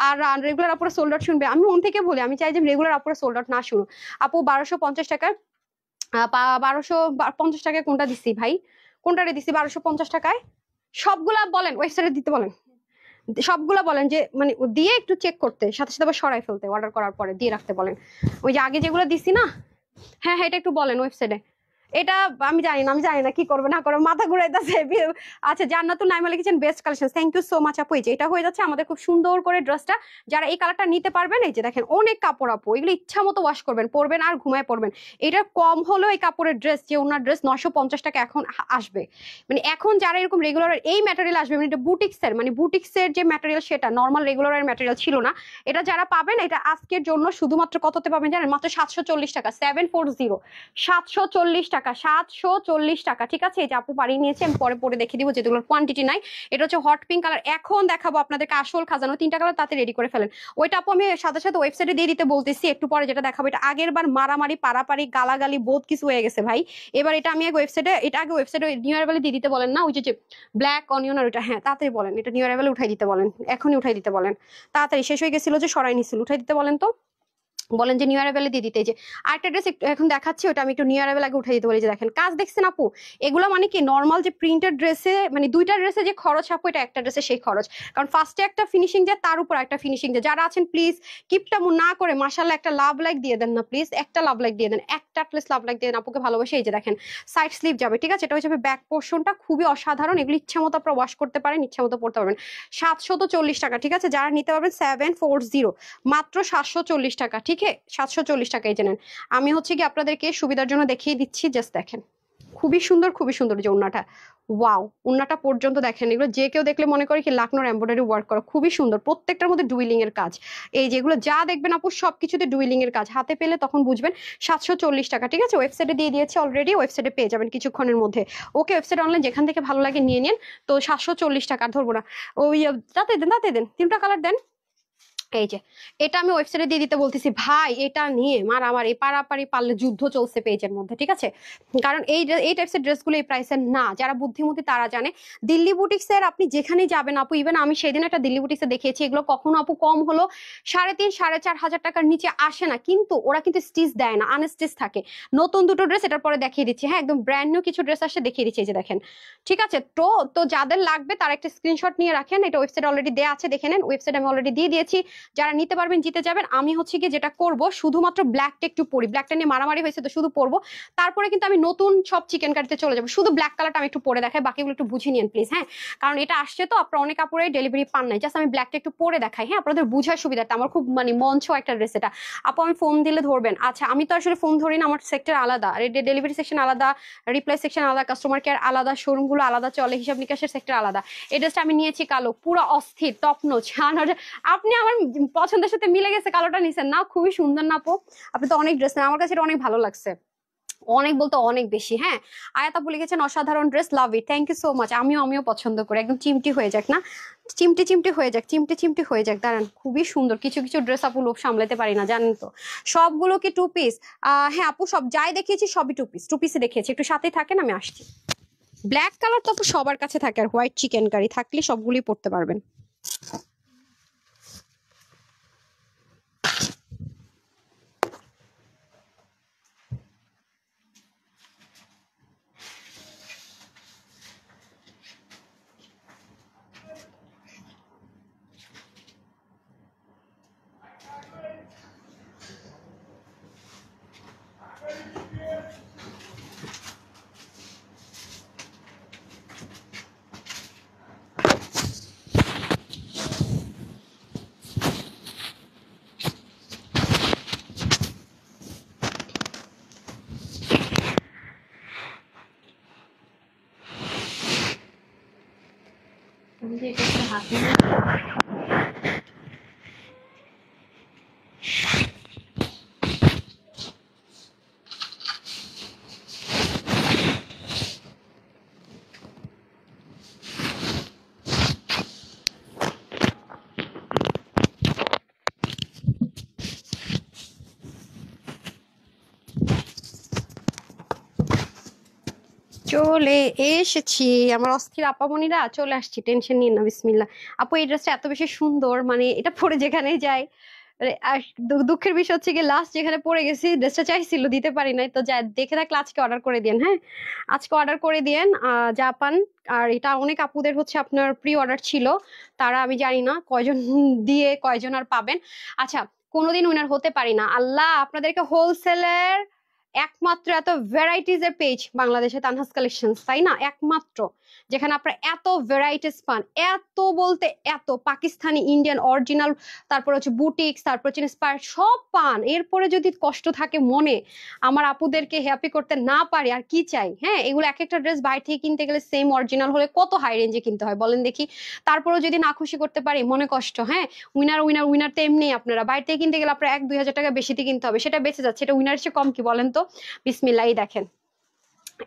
আর রেগুলার আপুরা সোল্ড আউট শুনবে। আমি মন থেকে বলি, আমি চাই যে রেগুলার আপুরা সোল্ড আউট না শুনো। আপু 1250 টাকায় 1250 টাকায় কোনটা দিচ্ছি ভাই, কোনটারে দিচ্ছি 1250 টাকায়? সবগুলা বলেন, ওয়েবসাইটে দিতে বলেন, সবগুলা বলেন, যে মানে দিয়ে একটু চেক করতে, সাথে সাথে আবার সরাই ফেলতে, অর্ডার করার পরে দিয়ে রাখতে বলেন। ওই যে আগে যেগুলো দিছি না, হ্যাঁ হ্যাঁ, এটা একটু বলেন ওয়েবসাইটে। এটা আমি জানি না, আমি জানি না কি করবে না করবে, মাথা ঘুরাইতেছে। আচ্ছা, জান্নাতুল নাইমা লিখেছেন best collection, thank you so much আপু। এই যে এটা হয়ে যাচ্ছে আমাদের খুব সুন্দর করে ড্রেসটা, যারা এই কালারটা নিতে পারবেন, এই যে দেখেন অনেক কাপড় আপু, এগুলো ইচ্ছা মতো ওয়াশ করবেন, পরবেন আর ঘুমায় পরবেন। এটা কম হলেও এই কাপড়ের ড্রেস, যে ওনার ড্রেস 950 টাকা এখন আসবে, মানে এখন যারা এরকম রেগুলার এই ম্যাটেরিয়াল আসবে, মানে এটা বুটিক্সের, মানে বুটিক্সের যে ম্যাটেরিয়াল, সেটা নর্মাল রেগুলার ম্যাটেরিয়াল ছিল না। এটা যারা পাবেন, এটা আজকের জন্য শুধুমাত্র কততে পাবেন জানেন? মাত্র 740 টাকা, 740, 740 টাকা, 740 টাকা। ঠিক আছে, এই যে আপু পাড়িয়ে নিয়েছে, আমি পরে পরে দেখে দিব, যেগুলোর কোয়ান্টিটি নাই। এটা হচ্ছে হট পিঙ্ক কালার। এখন দেখাবো আপনাদেরকে আসল খাজানো, 3টা কালার, তাতে রেডি করে ফেলেন। ওইটা আপু আমি সাথে সাথে ওয়েবসাইটে দিয়ে দিতে বলতেছি, একটু পরে যেটা দেখাবো। এটা আগের বার মারামারি পারাপারি গালাগালি বহুত কিছু হয়ে গেছে ভাই, এবার এটা আমি ওয়েবসাইটে, এটা আগে ওয়েবসাইটে নিউ অ্যারাইভালে দিয়ে দিতে বলেন না, ওই যে ব্ল্যাক অনিয়ন আর ওইটা, হ্যাঁ তাড়াতাড়ি বলেন, এটা নিউ অ্যারাইভালে উঠাই দিতে বলেন, এখনই উঠাই দিতে বলেন, তাড়াতাড়ি শেষ হয়ে গেছিল যে সরাই নিছিল, উঠাই দিতে বলেন তো, বলেন যে নিউ অ্যারাইভেলে দিয়ে দিতে। যে আরেকটা ড্রেস এখন দেখাচ্ছি, ওটা আমি একটু নিউ অ্যারাইভেল আগে উঠে দিতে বলি। যে দেখেন কাজ দেখছেন আপু, এগুলো মানে কি নর্মাল যে প্রিন্টেড ড্রেসে, মানে দুইটা ড্রেসে যে খরচ আপু, এটা একটা ড্রেসে সেই খরচ, কারণ ফার্স্টে একটা ফিনিশিং যায়, তার উপর একটা ফিনিশিং যায়। যারা আছেন প্লিজ কিপটা না করে মাশাআল্লাহ একটা লাভ লাইক দিয়ে দেন না প্লিজ, একটা লাভ লাইক দিয়ে দেন, একটা প্লিজ লাভ লাইক দিয়ে দেন, আপুকে ভালোবাসে। এই যে দেখেন সাইড স্লিভ যাবে, ঠিক আছে, এটা হচ্ছে ব্যাক পোর্শনটা খুবই অসাধারণ, এগুলো ইচ্ছা মতো আপনারা ওয়াশ করতে পারেন, ইচ্ছা মতো পড়তে পারবেন। 740 টাকা, ঠিক আছে, যারা নিতে পারবেন 740, মাত্র 740 টাকা, ঠিক আছে, 740 টাকায় জানেন। আমি হচ্ছে কি আপনাদেরকে সুবিধার জন্য দেখিয়ে দিচ্ছি, জাস্ট দেখেন খুবই সুন্দর, খুবই সুন্দর যে ওন্নাটা, ওয়াও, ওন্নাটা পর্যন্ত দেখেন, এগুলো যে কেউ দেখলে মনে করে কি লাকনোর এমব্রয়ডারি ওয়ার্ক করা, খুবই সুন্দর, প্রত্যেকটার মধ্যে ডুইলিং এর কাজ। এই যেগুলো যা দেখবেন আপু সবকিছুতে ডুইলিং এর কাজ, হাতে পেলে তখন বুঝবেন। 740 টাকা, ঠিক আছে, ওয়েবসাইটে দিয়ে দিয়েছে অলরেডি, ওয়েবসাইটে পেয়ে যাবেন কিছুক্ষণের মধ্যে। ওকে, ওয়েবসাইট অনলাইন যেখান থেকে ভালো লাগে নিয়ে নিন। তো 740 টাকা ধরবো না, ওই তাতে দেন, তাতে দেন, 3টা কালার দেন। এই যে এটা আমি ওয়েবসাইটে দিয়ে দিতে বলতেছি ভাই, এটা নিয়ে মারামারি পারাপারি পারলে যুদ্ধ চলছে পেজের মধ্যে, ঠিক আছে, কারণ এই টাইপসের ড্রেসগুলো এই প্রাইসের না, যারা বুদ্ধিমতী তারা জানে। দিল্লি বুটিক্সের আপনি যেখানেই যাবেন আপু, ইভেন আমি সেদিন একটা দিল্লি বুটিক্সে দেখিয়েছি, এগুলো কখনো আপু কম হলো 3,500 4,500 টাকার নিচে আসে না, কিন্তু ওরা কিন্তু স্টিচ দেয় না, আনস্টিচ থাকে। নতুন দুটো ড্রেস এটার পরে দেখিয়ে দিচ্ছি, হ্যাঁ একদম ব্র্যান্ড নিউ কিছু ড্রেস আসে দেখিয়ে দিচ্ছি, এই যে দেখেন, ঠিক আছে। তো তো যাদের লাগবে তারা একটা স্ক্রিনশট নিয়ে রাখেন, এটা ওয়েবসাইট অলরেডি দেওয়া আছে, দেখে নেন, ওয়েবসাইট আমি অলরেডি দিয়ে দিয়েছি। যারা নিতে পারবেন জিতে যাবেন। আমি হচ্ছে কি যেটা করব, শুধুমাত্র ব্ল্যাকটা একটু পরি, ব্ল্যাকটা নিয়ে মারামারি হয়েছে তো শুধু পরবো, তারপরে কিন্তু আমি নতুন সব চিকেন কারিতে চলে যাবো। শুধু ব্ল্যাক কালারটা আমি একটু পরে দেখাই, বাকিগুলো একটু বুঝে নিন প্লিজ। হ্যাঁ, কারণ এটা আসছে তো আপনারা অনেক কাপড়ে ডেলিভারি পান নাই, জাস্ট আমি ব্ল্যাকটা একটু পরে দেখাই। হ্যাঁ, আপনাদের বুঝার সুবিধাটা, আমার খুব মানে মঞ্চ একটা ড্রেস এটা। আপু আমি ফোন দিলে ধরবেন? আচ্ছা, আমি তো আসলে ফোন ধরি না, আমার সেক্টর আলাদা, ডেলিভারি সেকশন আলাদা, রিপ্লাই সেকশন আলাদা, কাস্টমার কেয়ার আলাদা, শোরুম গুলো আলাদা চলে, হিসাব নিকাশের সেক্টর আলাদা। এই ড্রেসটা আমি নিয়েছি কালো, পুরো অস্থির টপ নোচ। আপনি আমার পছন্দের সাথে মিলে গেছে, কালোটা নিছেন না? খুবই সুন্দর না আপু? আপনি তো অনেক ড্রেস নেন, আমার কাছে এটা অনেক ভালো লাগছে, অনেক বলতে অনেক বেশি। হ্যাঁ, আয়াত আপু লিখেছেন অসাধারণ dress, love it, thank you so much. আমিও পছন্দ করি, একদম চিমটি হয়ে যাক না, চিমটি চিমটি হয়ে যাক, চিমটি চিমটি হয়ে যাক। দাঁড়ান, খুবই সুন্দর। কিছু কিছু ড্রেস আপু লোভ সামলাতে পারি না, জানেন তো। সবগুলো কি টু পিস? হ্যাঁ আপু, সব যাই দেখিয়েছি সবই টু পিস, টু পিসে দেখিয়েছি, একটু সাথেই থাকেন, আমি আসছি। ব্ল্যাক কালার তো আপু সবার কাছে থাকে, আর হোয়াইট চিকেন কারি থাকলে সবগুলোই পড়তে পারবেন। চলে এসেছি, আমার অস্থির আপামনিরা চলে আসছি, টেনশন নিন না, বিসমিল্লা। আপু এই ড্রেসটা এত বেশি সুন্দর, মানে এটা পরে যেখানেই যাই। আর দুঃখের বিষয় হচ্ছে কি, লাস্ট যেখানে পরে গেছি ড্রেসটা চাইছিল, দিতে পারি নাই, তো যা দেখে থাকলে আজকে অর্ডার করে দিন। হ্যাঁ, আজকে অর্ডার করে দিন জাপান। আর এটা অনেক আপুদের হচ্ছে আপনার প্রি অর্ডার ছিল, তারা আমি জানি না কয়জন দিয়ে কয়জন আর পাবেন। আচ্ছা, কোনোদিন উইনার হতে পারি না, আল্লাহ আপনাদেরকে হোলসেলের একমাত্র এত ভ্যারাইটিস এর পেজ বাংলাদেশে তানহাস কালেকশন, তাই না? একমাত্র যেখানে আপনারা এত ভ্যারাইটিস পান, এত বলতে এত, পাকিস্তানি, ইন্ডিয়ান, অরিজিনাল, তারপর হচ্ছে বুটিক্স, তারপর হচ্ছে ইন্সপায়ার, সব পান। এরপরে যদি কষ্ট থাকে মনে, আমার আপুদেরকে হ্যাপি করতে না পারি, আর কি চাই? হ্যাঁ, এগুলো এক একটা ড্রেস বাইরে থেকে কিনতে গেলে সেম অরিজিনাল হলে কত হাই রেঞ্জে কিনতে হয় বলেন দেখি। তারপরেও যদি না খুশি করতে পারি, মনে কষ্ট। হ্যাঁ, উইনার উইনার উইনার তো এমনি, আপনারা বাইরে থেকে কিনতে গেলে আপনার 1-2 হাজার টাকা বেশিতে কিনতে হবে, সেটা বেঁচে যাচ্ছে, এটা উইনার চেয়ে কম কি বলেন তো? বিসমিল্লাহ, দেখেন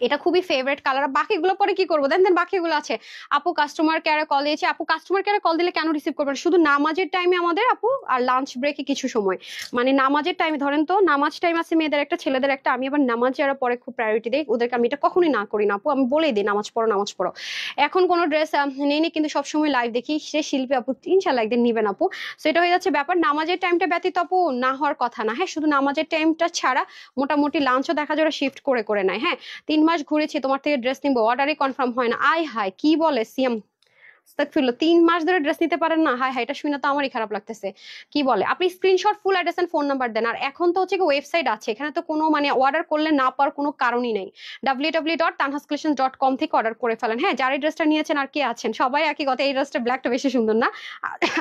এটা খুবই ফেভারিট কালার। বাকিগুলো পরে কি করবো, দেন বাকিগুলো আছে। আপু কাস্টমার কেয়ারে কল দিয়েছে, আপু কাস্টমার কেয়ারে কল দিলে কেন রিসিভ করবেন? শুধু নামাজের টাইমে আমাদের আপু, আর লাঞ্চ ব্রেকে কিছু সময়, মানে নামাজের টাইমে ধরেন তো, নামাজ টাইম আছে মেয়েদের একটা, ছেলেদের একটা। আমি আবার নামাজ যারা পরে খুব প্রায়োরিটি দিই, ওদেরকে আমি এটা কখনোই না করি না আপু, আমি বলেই দিই নামাজ পড়ো নামাজ পড়ো। এখন কোনো ড্রেস নেই, কিন্তু সবসময় লাইভ দেখি, সে শিল্পী আপু ইনশাল্লাহ একদিন নিবেন আপু। তো এটা হয়ে যাচ্ছে ব্যাপার, নামাজের টাইমটা ব্যতীত আপু না হওয়ার কথা না। হ্যাঁ, শুধু নামাজের টাইমটা ছাড়া মোটামুটি লাঞ্চও দেখা যায় শিফট করে করে নেয়। হ্যাঁ, 3 মাস ঘুরেছি, তোমার থেকে ড্রেস নিবো, অর্ডারই কনফার্ম হয় না। আয় হায়, কি বলে সিএম, 3 মাস ধরে ড্রেস নিতে পারেন না? হায় হায়, এটা শুনে তো আমারই খারাপ লাগতেছে। কি বলে, আপনি screenshot, full address and phone number দেন। আর এখন তো হচ্ছে কি ওয়েবসাইট আছে, এখানে তো কোনো মানে অর্ডার করলে না পাওয়ার কোনো কারণই নেই। www.tanhascollections.com থেকে অর্ডার করে ফেলেন। হ্যাঁ, যারা এই ড্রেসটা নিয়েছেন আর কে আছেন সবাই একই কথা, এই ড্রেসটা ব্ল্যাকটা বেশি সুন্দর না?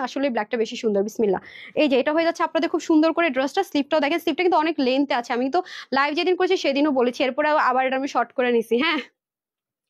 আসলে ব্ল্যাকটা বেশি সুন্দর। বিসমিল্লাহ, এই যে এটা হয়ে যাচ্ছে আপনাদের খুব সুন্দর করে ড্রেসটা। স্লিপটাও দেখেন, স্লিপটা কিন্তু অনেক লেন্থে আছে, আমি তো লাইভ যেদিন করেছি সেদিনও বলেছি, এরপরে আবার এটা আমি শর্ট করে নিছি। হ্যাঁ,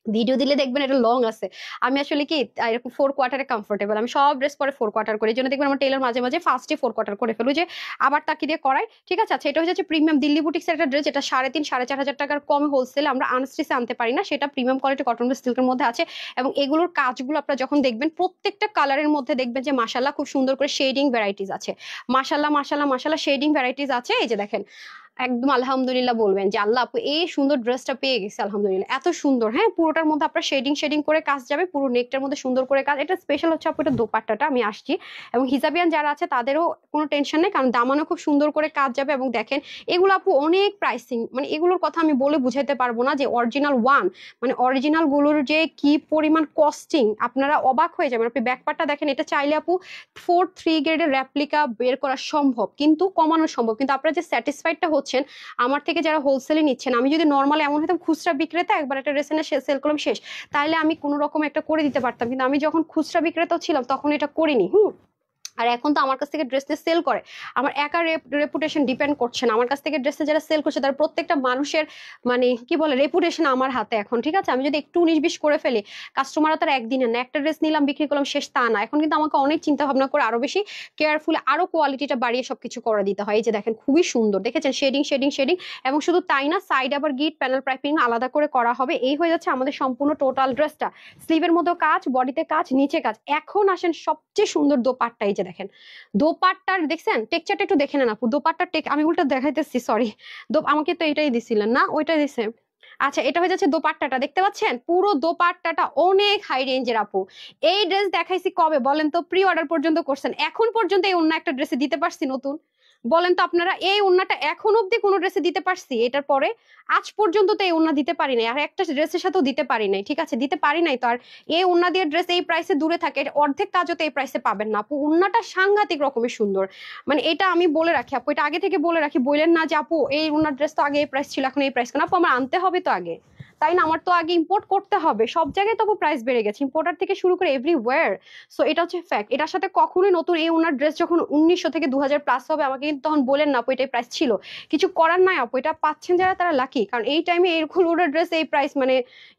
ভিডিও দিলে দেখবেন এটা লং আছে। আমি আসলে কি এরকম 4 কোয়ার্টারে কমফোর্টেবল, আমি সব ড্রেস পরে 4 কোয়ার্টার করি, এই জন্য দেখবেন আমার টেলার মাঝে মাঝে ফার্স্টে 4 কোয়ার্টার করে ফেলু, যে আবার তাকি দিয়ে করাই। ঠিক আছে, আচ্ছা এটা হচ্ছে প্রিমিয়াম দিল্লি বুটিক্সের একটা ড্রেস, যেটা 3,500-4,500 টাকার কমে হোলসেলে আমরা আনস্টিচে আনতে পারি না, সেটা প্রিমিয়াম কোয়ালিটি কটন সিল্কের মধ্যে আছে। এবং এগুলোর কাজগুলো আপনারা যখন দেখবেন, প্রত্যেকটা কালারের মধ্যে দেখবেন যে মাশাল্লাহ খুব সুন্দর করে শেডিং ভ্যারাইটিস আছে। মাশাল্লাহ মাশাল্লাহ মাশাল্লাহ, শেডিং ভ্যারাইটিস আছে। এই যে দেখেন, একদম আলহামদুলিল্লাহ বলবেন যে আল্লাহ আপু এই সুন্দর ড্রেসটা পেয়ে গেছে, আলহামদুলিল্লাহ এত সুন্দর। হ্যাঁ, পুরোটার মধ্যে আপনার শেডিং শেডিং করে কাজ যাবে, পুরো নেকটার মধ্যে সুন্দর করে কাজ। এটা স্পেশাল হচ্ছে আপু এটা দোপাট্টাটা, আমি আসছি। এবং হিজাবিয়ান যারা আছে তাদেরও কোনো টেনশন নেই, কারণ দামানো খুব সুন্দর করে কাজ যাবে। এবং দেখেন এগুলো আপু অনেক প্রাইসিং, মানে এগুলোর কথা আমি বলে বুঝাইতে পারবো না, যে অরিজিনাল ওয়ান মানে অরিজিনাল গুলোর যে কি পরিমাণ কস্টিং, আপনারা অবাক হয়ে যাবেন। আপনি ব্যাকপার্টটা দেখেন, এটা চাইলে আপু 4-3 গ্রেডের রেপ্লিকা বের করা সম্ভব, কিন্তু কমানো সম্ভব। কিন্তু আপনারা যে স্যাটিসফাইডটা হচ্ছেন আমার থেকে যারা হোলসেলে নিচ্ছেন, আমি যদি নর্মাল এমন হতাম খুচরা বিক্রেতা, একবার একটা রেসেনে সেল করলাম শেষ, তাহলে আমি কোনো রকম একটা করে দিতে পারতাম। কিন্তু আমি যখন খুচরা বিক্রেতা ছিলাম তখন এটা করিনি। আর এখন তো আমার কাছ থেকে ড্রেস সেল করে, আমার একা রেপুটেশন ডিপেন্ড করছে না, আমার কাছ থেকে ড্রেসে যারা সেল করছে তার প্রত্যেকটা মানুষের মানে কি বলে রেপুটেশন আমার হাতে এখন। ঠিক আছে, আমি যদি একটু 19-20 করে ফেলি, কাস্টমাররা তার একদিনে না, একটা ড্রেস নিলাম বিক্রি করলাম শেষ তা না। এখন কিন্তু আমাকে অনেক চিন্তা ভাবনা করে আরো বেশি কেয়ারফুল, আরো কোয়ালিটিটা বাড়িয়ে সবকিছু করে দিতে হয়। এই যে দেখেন খুবই সুন্দর, দেখেছেন শেডিং শেডিং শেডিং। এবং শুধু তাই না, সাইড আবার গিট প্যানেল পাইপিং আলাদা করে করা হবে। এই হয়ে যাচ্ছে আমাদের সম্পূর্ণ টোটাল ড্রেসটা। স্লিভের মধ্যে কাজ, বডিতে কাজ, নিচে কাজ। এখন আসেন সবচেয়ে সুন্দর দোপাট্টা। এই যে দেখেন দোপাট্টার দেখছেন টেক্সচারটা একটু দেখে নেন আপু, দোপাট্টার আমি উল্টা দেখাইতেছি, সরি। আমাকে তো এটাই দিছিলেন না, ওইটাই দিছে। আচ্ছা, এটা হয়ে যাচ্ছে দোপাট্টাটা, দেখতে পাচ্ছেন পুরো দোপাট্টাটা অনেক হাই রেঞ্জের আপু। এই ড্রেস দেখাইছি কবে বলেন তো? প্রি অর্ডার পর্যন্ত করছেন, এখন পর্যন্ত এই অন্য একটা ড্রেসে দিতে পারছি নতুন? বলেন তো আপনারা, এই ওন্নাটা এখন অব্দি কোনো ড্রেসে দিতে পারছি? এটার পরে আজ পর্যন্ত তো এই ওন্না দিতে পারি নাই, আর একটা ড্রেসের সাথেও দিতে পারি নাই। ঠিক আছে, দিতে পারি নাই তো। আর এই ওন্না দিয়ে ড্রেস এই প্রাইসে দূরে থাকে, অর্ধেক কাজও তো এই প্রাইসে পাবেন না আপু। ওন্নাটা সাংঘাতিক রকমের সুন্দর, মানে এটা আমি বলে রাখি আপু, এটা আগে থেকে বলে রাখি, বললেন না যে আপু এই ওন্নার ড্রেস তো আগে এই প্রাইস ছিল এখন এই প্রাইস কেন? আপু আমার আনতে হবে তো আগে, তাই না? আমার তো আগে ইম্পোর্ট করতে হবে, সব জায়গায় তবু প্রাইস বেড়ে গেছে, ইম্পোর্টার থেকে শুরু করে এভরিওয়্যার। সো এটা হচ্ছে ফ্যাক্ট। এটার সাথে কখনোই নতুন এই ওনার ড্রেস যখন 1900 থেকে 2000 প্লাস হবে, আমাকে কিন্তু তখন বলেন না আপু এটাই প্রাইস ছিল। কিছু করার নাই আপু, এটা পাচ্ছেন যারা তারা লাকি, কারণ এই টাইমে এরকম ওনার ড্রেস এই প্রাইস মানে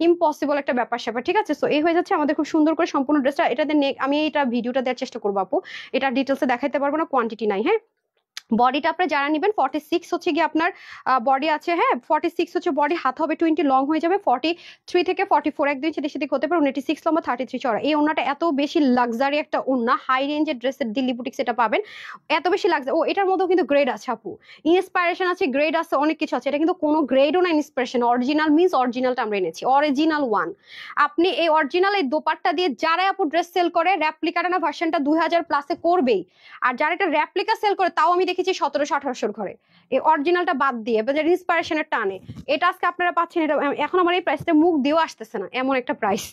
ইম্পসিবল একটা ব্যাপার স্যাপার। ঠিক আছে, সো এই হয়ে যাচ্ছে আমাদের খুব সুন্দর করে সম্পূর্ণ ড্রেসটা। এটাতে আমি এটা ভিডিওটা দেওয়ার চেষ্টা করবো আপু, এটা ডিটেলসে দেখাইতে পারবো না, কোয়ান্টিটি নাই। হ্যাঁ, বডিটা আপনারা যারা নেবেন 46 হচ্ছে কি আপনার বডি আছে। হ্যাঁ, 46 হচ্ছে বডি, হাত হবে 20, লং হয়ে যাবে 43 থেকে 44, 1-2 ইঞ্চি দেশে দিকে হতে পারে। 86 লম্বা, 33 চড়া। এই ওন্নাটা এত বেশি লাক্সারি একটা ওন্না, হাই রেঞ্জের ড্রেসের দিল্লি বুটিক্স এটা পাবেন, এত বেশি লাক্সারি। ও এটার মধ্যেও কিন্তু গ্রেড আছে আপু, ইন্সপাইরেশন আছে, গ্রেড আছে, অনেক কিছু আছে। এটা কিন্তু কোনো গ্রেডও না, ইন্সপিরেশন। অরিজিনাল মিন্স অরিজিনালটা আমরা এনেছি, অরিজিনাল ওয়ান। আপনি এই অরিজিনাল এই দোপাট্টা দিয়ে যারাই আপু ড্রেস সেল করে, র্যাপ্লিকাটা না ভার্সনটা 2000 প্লাসে করবেই। আর যারা এটা র্যাপ্লিকা সেল করে তাও আমি দেখি 1700-1800 ঘরে, এই অরিজিনালটা বাদ দিয়ে ইন্সপিরেশনের টানে। এটা আজকে আপনারা পাচ্ছেন, এটা এখন আমার এই প্রাইসটা মুখ দিয়েও আসতেছে না, এমন একটা প্রাইস।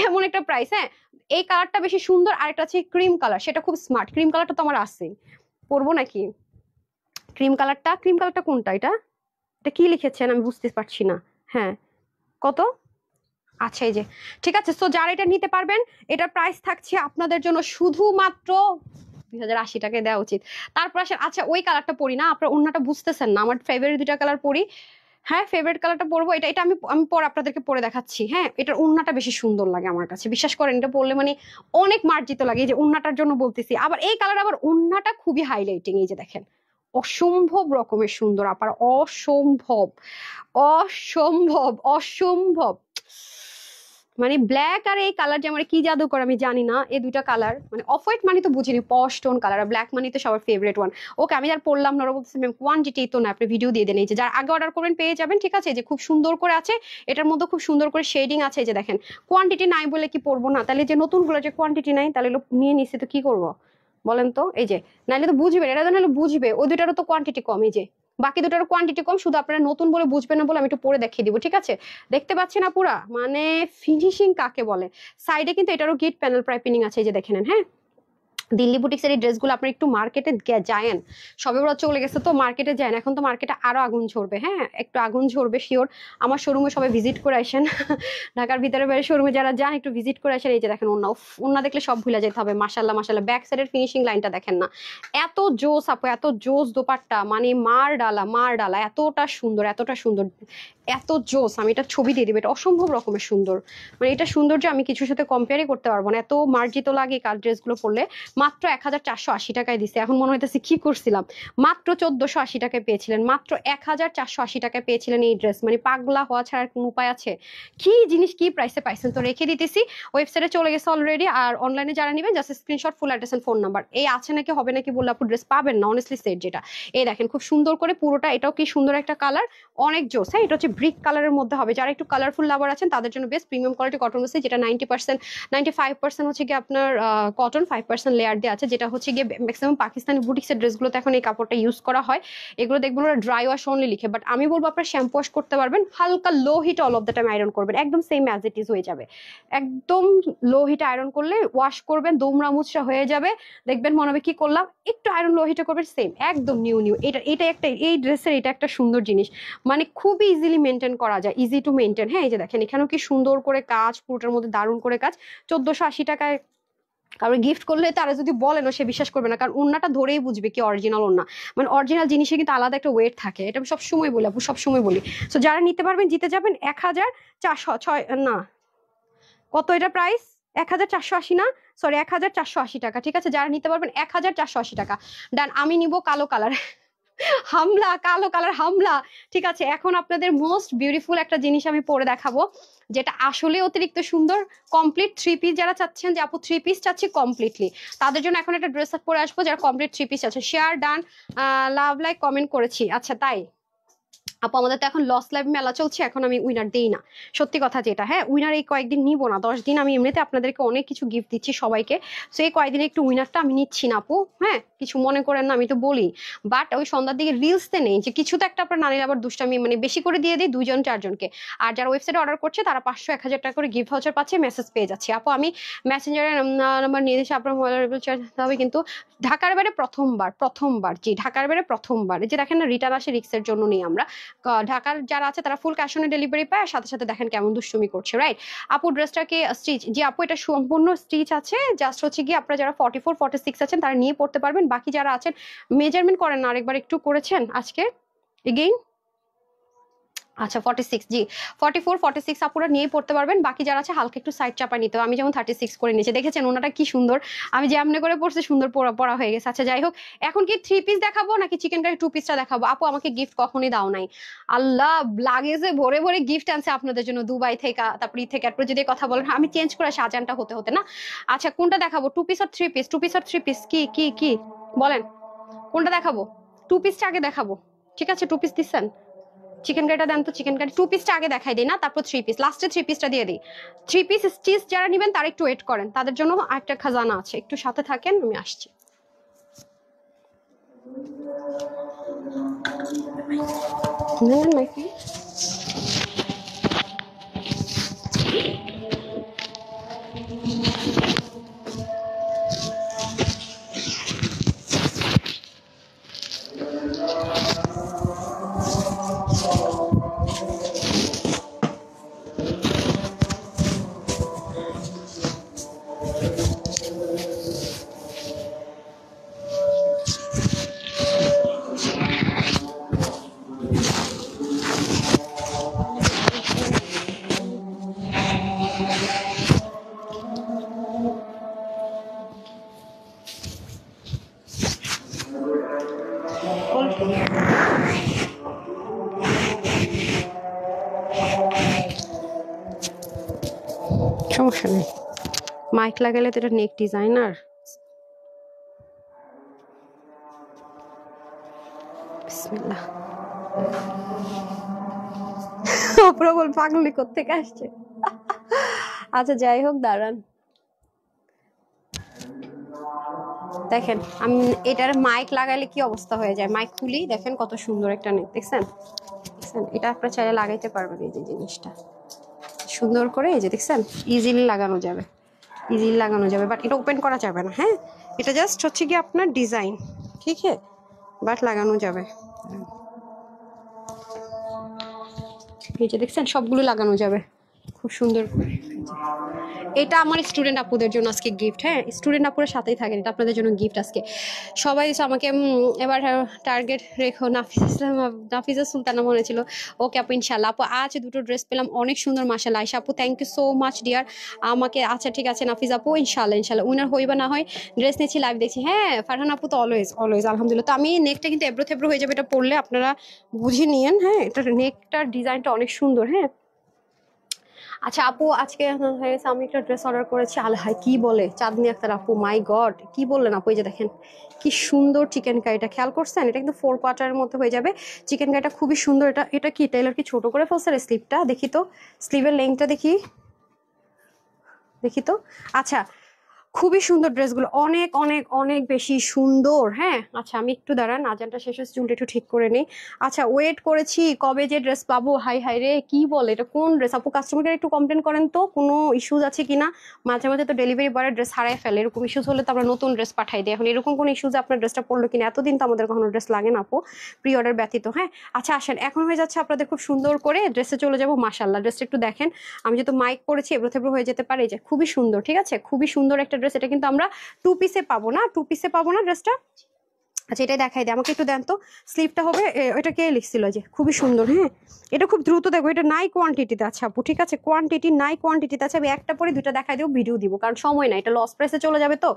এমন একটা প্রাইস। হ্যাঁ, এই কালারটা বেশি সুন্দর। আরেকটা আছে ক্রিম কালার, সেটা খুব স্মার্ট। ক্রিম কালারটা তো আমার আছে, পরবো নাকি? ক্রিম কালারটা কোনটা? এটা এটা কি লিখেছেন আমি বুঝতে পারছি না। হ্যাঁ, কত? আচ্ছা, এই যে ঠিক আছে। সো যারা এটা নিতে পারবেন, এটার প্রাইস থাকছে আপনাদের জন্য শুধুমাত্র 2080 টাকায় দেওয়া উচিত। তারপর আসেন, আচ্ছা ওই কালারটা পরি না, আপনার অন্যটা বুঝতেছেন না, আমার ফেভারিট দুইটা কালার পরি। হ্যাঁ, ফেভারিট কালারটা পরবো, এটা এটা আমি আমি পরে আপনাদেরকে পরে দেখাচ্ছি। হ্যাঁ, এটার ওন্নাটা বেশি সুন্দর লাগে আমার কাছে, বিশ্বাস করেন, এটা পরলে মানে অনেক মার্জিত লাগে। এই যে ওন্নাটার জন্য বলতেছি। আবার এই কালার আবার ওন্নাটা খুবই হাইলাইটিং, এই যে দেখেন অসম্ভব রকমের সুন্দর আপার, অসম্ভব অসম্ভব অসম্ভব। মানে ব্ল্যাক আর এই কালার যে আমার কি জাদু করে আমি জানি না। এই দুইটা কালার মানে অফ হোয়াইট মানে তো বুঝিনি, পশ টোন কালার, আর ব্ল্যাক মানে তো সবার ফেভারিট ওয়ান। ওকে, আমি যার পড়লাম না, বলতেছি ম্যাম কোয়ান্টিটি তো না, আপনি ভিডিও দিয়ে দেন। এই যে যার আগে অর্ডার করবেন পেয়ে যাবেন। ঠিক আছে, যে খুব সুন্দর করে আছে, এটার মধ্যে খুব সুন্দর করে শেডিং আছে। এই যে দেখেন কোয়ান্টিটি নাই বলে কি পড়বো না? তাহলে যে নতুনগুলো যে কোয়ান্টিটি নাই, তাহলে নিয়ে নিচ্ছে তো কি করবো বলেন তো? এই যে নাহলে তো বুঝবে, এটা তো নাহলে বুঝবে, ওই দুটারও তো কোয়ান্টিটি কম। এই যে বাকি দুটার কোয়ান্টিটি কম, শুধু আপনারা নতুন বলে বুঝবেন না বলে আমি একটু পরে দেখিয়ে দিব। ঠিক আছে, দেখতে পাচ্ছেন না পুরা মানে ফিনিশিং কাকে বলে। সাইডে কিন্তু এটারও গিট প্যানেল পাইপিং আছে, এই যে দেখে নেন। হ্যাঁ, দিল্লি বুটিক্সের এই ড্রেসগুলো আপনি একটু মার্কেটে যায়েন, সবে বড় চলে গেছে তো মার্কেটে যান, এখন তো মার্কেটে আরো আগুন ঝরবে। হ্যাঁ, একটু আগুন ঝরবে শিওর। আমার শোরুমে সবাই ভিজিট করে আসেন, ঢাকার ভিতরে বাইরে শোরুমে যারা যান একটু ভিজিট করে আসেন। এই যে দেখেন ওন্না, ওন্না দেখলে সব ভুলে যেতে হবে। মাশাল্লাহ মাশাল্লাহ, ব্যাক সাইডের ফিনিশিং লাইনটা দেখেন না, এত জোস আপু, এত জোস দোপাট্টা, মানে মার ডালা মার ডালা, এতটা সুন্দর এতটা সুন্দর। এত জোস, আমি এটা ছবি দিয়ে দিবো, এটা অসম্ভব রকমের সুন্দর, মানে এটা সুন্দর যে আমি কিছুর সাথে কম্পেয়ারই করতে পারবো না, এত মার্জিত লাগে কার ড্রেসগুলো পরলে। মাত্র 1480 টাকায় দিছে, এখন মনে হইতেছে কি করছিলাম, মাত্র 1480 টাকায় পেয়েছিলেন, মাত্র 1480 টাকায় পেয়েছিলেন এই ড্রেস, মানে পাগলা হওয়া ছাড়া আর কোনো উপায় আছে? কি জিনিস কি প্রাইসে পাইছেন, তো রেখে দিতেছি, ওয়েবসাইটে চলে গেছে অলরেডি, আর অনলাইনে যারা নেবেন just screenshot, full address and phone number. এই আছে নাকি হবে নাকি বললে আপু ড্রেস পাবেন না, অনেস্টলি সেট যেটা, এই দেখেন খুব সুন্দর করে পুরোটা, এটাও কি সুন্দর একটা কালার, অনেক জোস। হ্যাঁ, এটা হচ্ছে ব্রিক কালারের মধ্যে হবে, যারা একটু কালারফুল লাভার আছেন তাদের জন্য বেস্ট, প্রিমিয়াম কোয়ালিটি কটন আছে, যেটা 90% 95% হচ্ছে গিয়ে আপনার কটন, 5% লেয়ার দিয়ে আছে, যেটা হচ্ছে গিয়ে ম্যাক্সিমাম পাকিস্তানি বুটিক্সের ড্রেসগুলোতে এখন এই কাপড়টা ইউজ করা হয়। এগুলো দেখবেন ওরা ড্রাই ওয়াশ অনলি লিখে, বাট আমি বলবো আপনার শ্যাম্পু ওয়াশ করতে পারবেন, হালকা লো hit all of the time iron করবেন, একদম সেম অ্যাজ ইট ইজ হয়ে যাবে, একদম লো হিট আয়রন করলে ওয়াশ করবেন দুমড়া মুচড়া হয়ে যাবে, দেখবেন মনে হবে কি করলাম, একটু আয়রন লো হিটে করবেন সেম একদম নিউ নিউ। এটা একটা, এই ড্রেসের এটা একটা সুন্দর জিনিস, মানে খুবই ইজিলি মেনটেন করা যায়, ইজি টু মেনটেন। হ্যাঁ, এই যে দেখেন এখানেও কি সুন্দর করে কাজ, পুরোটার মধ্যে দারুণ করে কাজ, 1480 টাকায় কারণ গিফট করলে তারা যদি বলেন সে বিশ্বাস করবে না, কারণ ওন্নাটা ধরেই বুঝবে কি অরিজিনাল ওন্না, মানে অরিজিনাল জিনিসে কিন্তু আলাদা একটা ওয়েট থাকে, এটা আমি সবসময় বলি আপু, সবসময় বলি। তো যারা নিতে পারবেন জিতে যাবেন 1406 না, কত এটা প্রাইস, 1480 না, সরি 1480 টাকা, ঠিক আছে, যারা নিতে পারবেন 1480 টাকা ডান। আমি নিব কালো কালার, হামলা, কালো কালার হামলা, ঠিক আছে। এখন আপনাদের মোস্ট বিউটিফুল একটা জিনিস আমি পরে দেখাবো, যেটা আসলে অতিরিক্ত সুন্দর, কমপ্লিট থ্রি পিস যারা চাচ্ছেন যে আপু থ্রি পিস চাচ্ছি কমপ্লিটলি, তাদের জন্য এখন একটা ড্রেস আপ পরে আসবো, যারা কমপ্লিট থ্রি পিস আছে। Share done, love like comment করেছি, আচ্ছা তাই আপু আমাদের তো এখন লস লাইভ মেলা চলছে, এখন আমি উইনার দেই না, সত্যি কথা যেটা। হ্যাঁ, উইনার এই কয়েকদিন নিব না, 10 দিন আমি এমনিতে আপনাদেরকে অনেক কিছু গিফট দিচ্ছি সবাইকে, সো এই কয়েকদিন একটু উইনারটা আমি নিচ্ছি না আপু, হ্যাঁ কিছু মনে করেন না, আমি তো বলি, বাট ওই সন্ধ্যার দিকে রিলসতে নেই যে কিছু তো একটা আপনার নারীর আবার দুষ্টামি, মানে বেশি করে দিয়ে দিই 2 জন 4 জনকে, আর যারা ওয়েবসাইটে অর্ডার করছে তারা 500 1000 টাকা করে গিফট ভাউচার পাচ্ছে, মেসেজ পেয়ে যাচ্ছে। আপু আমি মেসেঞ্জারের নাম্বার নিয়ে দিয়েছি, আপনার মোবাইল চার্জ হবে, কিন্তু ঢাকার বাইরে প্রথমবার জি ঢাকার বাইরে প্রথমবার, যে দেখেন না রিটার্ন আসে রিক্সের জন্য নেই আমরা, ঢাকার যারা আছে তারা ফুল ক্যাশ অন ডেলিভারি পায়, আর সাথে সাথে দেখেন কেমন দুষ্টুমি করছে, রাইট। আপু ড্রেসটাকে স্টিচ, জি আপু এটা সম্পূর্ণ স্টিচ আছে, জাস্ট হচ্ছে কি আপনারা যারা 44 46 আছেন তারা নিয়ে পড়তে পারবেন, বাকি যারা আছেন মেজারমেন্ট করেন না, আরেকবার একটু করেছেন আজকে এগেইন, আচ্ছা 46, জি 44 46 আপুরা নিয়েই পড়তে পারবেন, বাকি যারা আছে হালকা একটু সাইড চাপা নিতে হবে, আমি যেমন 36 করে নিয়েছি, দেখেছেন ওনাটা কি সুন্দর, আমি যেমনে করে পড়ছি সুন্দর পড়া হয়ে গেছে। আচ্ছা যাই হোক, এখন কি 3 পিস দেখাবো নাকি চিকেন কারি 2 পিসটা দেখাবো? আপু আমাকে গিফট কখনই দাও নাই, আল্লাহ লাগেজে ভরে ভরে গিফট আনছে আপনাদের জন্য দুবাই থেকে, তারপরে থেকে তারপরে যদি কথা বলেন আমি চেঞ্জ করে সাজানটা হতে হতে না। আচ্ছা কোনটা দেখাবো, 2 পিস আর 3 পিস, 2 পিস আর 3 পিস, কি কি কি বলেন, কোনটা দেখাবো? 2 পিসটা আগে দেখাবো, ঠিক আছে 2 পিস দিচ্ছেন, চিকেন কারিটা দেন তো, চিকেন কারি 2 পিসটা আগে দেখাই দিই না, তারপর 3 পিস, লাস্টে 3 পিসটা দিয়ে দিই। 3 পিস স্টিচ যারা নেবেন তারা একটু ওয়েট করেন, তাদের জন্য একটা খাজানা আছে, একটু সাথে থাকেন, আমি আসছি। সমস্যা নেই, মাইক লাগালে তো এটা নেক ডিজাইনার, বিসমিল্লাহ। প্রবল পাগলি কোত্থেকে আসছে। আচ্ছা যাই হোক দাঁড়ান, দেখেন আমি এটার মাইক লাগাইলে কি অবস্থা হয়ে যায়, মাইক খুলি দেখেন কত সুন্দর একটা নেক, দেখছেন দেখছেন, এটা আপনারা চাইলে লাগাইতে পারবেন, এই যে জিনিসটা সুন্দর করে, এই যে দেখছেন ইজিলি লাগানো যাবে, ইজিলি লাগানো যাবে, বাট এটা ওপেন করা যাবে না, হ্যাঁ এটা জাস্ট হচ্ছে কি আপনার ডিজাইন, ঠিক আছে, বাট লাগানো যাবে, এই যে দেখছেন সবগুলো লাগানো যাবে খুব সুন্দর করে, এটা আমার স্টুডেন্ট আপুদের জন্য আজকে গিফট। হ্যাঁ, স্টুডেন্ট আপুরের সাথেই থাকেন, এটা আপনাদের জন্য গিফট আজকে। সবাই আমাকে এবার টার্গেট রেখো। নাফিজা সুলতানা মনে ছিল। ওকে আপু, ইনশাল্লাহ। আপু আজ দুটো ড্রেস পেলাম, অনেক সুন্দর মাশাআল্লাহ। আয়শা আপু thank you so much dear আমাকে। আচ্ছা ঠিক আছে নাফিজ আপু, ইনশাল্লাহ ইনশাল্লাহ উইনার হই বা না হয় ড্রেস নিচ্ছি, লাইভ দেখছি। হ্যাঁ ফারহান আপু তো অলওয়েজ অলওয়েজ আলহামদুলিল্লাহ। তো আমি নেকটা কিন্তু এবড়ো থেবড়ো হয়ে যাবে, এটা পরলে আপনারা বুঝে নিয়েন। হ্যাঁ, এটা নেকটার ডিজাইনটা অনেক সুন্দর। হ্যাঁ আচ্ছা আপু, আজকে হয়ে গেছে, আমি একটা ড্রেস অর্ডার করেছি। আল্লাহ কি বলে, চাঁদনি আক্তার আপু, মাই গড কি বললেন আপু। এই যে দেখেন কি সুন্দর চিকেন কারিটা, খেয়াল করছেন? এটা কিন্তু 4 কোয়ার্টারের মধ্যে হয়ে যাবে। চিকেন কারিটা খুবই সুন্দর। এটা এটা কি টেইলর কি ছোট করে ফেলছে রে স্লিভটা? দেখি তো স্লিভের লেংথটা দেখি, দেখি তো। আচ্ছা খুবই সুন্দর ড্রেসগুলো, অনেক অনেক অনেক বেশি সুন্দর। হ্যাঁ আচ্ছা আমি একটু দাঁড়ান, আজানটা শেষ হচ্ছে, চুলটা একটু ঠিক করে নিই। আচ্ছা ওয়েট করেছি কবে যে ড্রেস পাবো। হাই হাই রে কি বলে, এটা কোন ড্রেস আপু? কাস্টমারকে একটু কমপ্লেন করেন তো কোনো ইস্যুজ আছে কিনা। মাঝে মাঝে তো ডেলিভারি বয়ের ড্রেস হারায় ফেলে, এরকম ইস্যুজ হলে তো আমরা নতুন ড্রেস পাঠাই দিই। এখন এরকম কোনো ইস্যুজ আপনার ড্রেসটা পড়লো কিনা? এতদিন তো আমাদের কখনো ড্রেস লাগে না আপু, প্রি অর্ডার ব্যতীত। হ্যাঁ আচ্ছা আসেন, এখন হয়ে যাচ্ছে আপনাদের খুব সুন্দর করে ড্রেসে চলে যাবো। মাশাল্লাহ ড্রেসটা একটু দেখেন, আমি যেহেতু মাইক পরেছি এবড়ো থেবড়ো হয়ে যেতে পারে। যে খুবই সুন্দর, ঠিক আছে খুবই সুন্দর একটা ড্রেস। এটা কিন্তু আমরা 2 পিসে পাবো না, 2 পিসে পাবো না ড্রেসটা। আচ্ছা এটাই দেখাই দিই, আমাকে একটু দেন তো। স্লিভটা হবে ওইটা কে লিখছিল যে খুবই সুন্দর। হ্যাঁ এটা খুব দ্রুত দেখো, এটা নাই কোয়ান্টিটিতে আছে আপু, ঠিক আছে কোয়ান্টিটি নাই, কোয়ান্টিটিতে আছে। আমি একটা পরে দুইটা দেখাই দিব, ভিডিও দিব, কারণ সময় নাই, এটা লস প্রাইসে চলে যাবে তো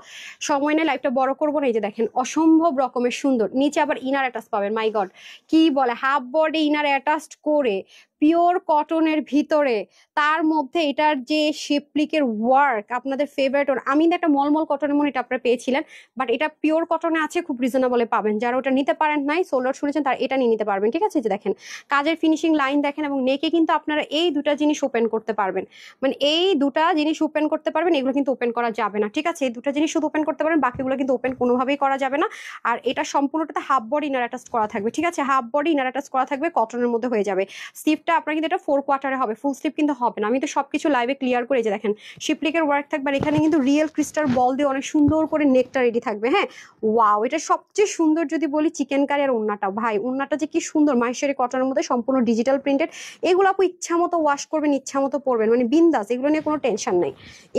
সময় নেই, লাইভটা বড় করবো না। এই যে দেখেন অসম্ভব রকমের সুন্দর, নিচে আবার ইনার অ্যাটাচ পাবেন। মাই গড কি বলে, হাফ বডি ইনার অ্যাটাচড করে পিওর কটনের ভিতরে, তার মধ্যে এটার যে শেপলিকের ওয়ার্ক আপনাদের ফেভারিট। আমি একটা মলমল কটনের মনে এটা আপনারা পেয়েছিলেন, বাট এটা পিওর কটনে আছে, খুব রিজনেবলে পাবেন। যারা ওটা নিতে পারেন নাই, সোল্ডার শুনেছেন, তারা এটা নিয়ে নিতে পারবেন, ঠিক আছে। যে দেখেন কাজের ফিনিশিং লাইন দেখেন, এবং নেকে কিন্তু আপনারা এই দুটা জিনিস ওপেন করতে পারবেন, মানে এই দুটা জিনিস ওপেন করতে পারবেন। এগুলো কিন্তু ওপেন করা যাবে না, ঠিক আছে। এই দুটা জিনিস শুধু ওপেন করতে পারবেন, বাকিগুলো কিন্তু ওপেন কোনোভাবেই করা যাবে না। আর এটা সম্পূর্ণটাতে হাফ বডি ইনার অ্যাটাচ করা থাকবে, ঠিক আছে, হাফ বডি ইনার অ্যাটাচ করা থাকবে, কটনের মধ্যে হয়ে যাবে। স্লিভটা আপনার কিন্তু এটা 4 কোয়ার্টারে হবে, ফুল স্লিভ কিন্তু হবে না। আমি তো সবকিছু লাইভে ক্লিয়ার করে, যে দেখেন শিপলিকের ওয়ার্ক থাকবে, আর এখানে কিন্তু রিয়েল ক্রিস্টাল বল দিয়ে অনেক সুন্দর করে নেকটা রেডি থাকবে। হ্যাঁ ওয়াও, এটা সবচেয়ে সুন্দর যদি বলি চিকেন কারি। আর ওন্নাটা ভাই, ওন্নাটা যে কি সুন্দর, মাহেশ্বরী কটনের মধ্যে সম্পূর্ণ ডিজিটাল প্রিন্টেড। এগুলো আপু ইচ্ছা মতো ওয়াশ করবেন, ইচ্ছা মতো পরবেন, মানে বিন্দাস, এগুলো নিয়ে কোনো টেনশন নাই,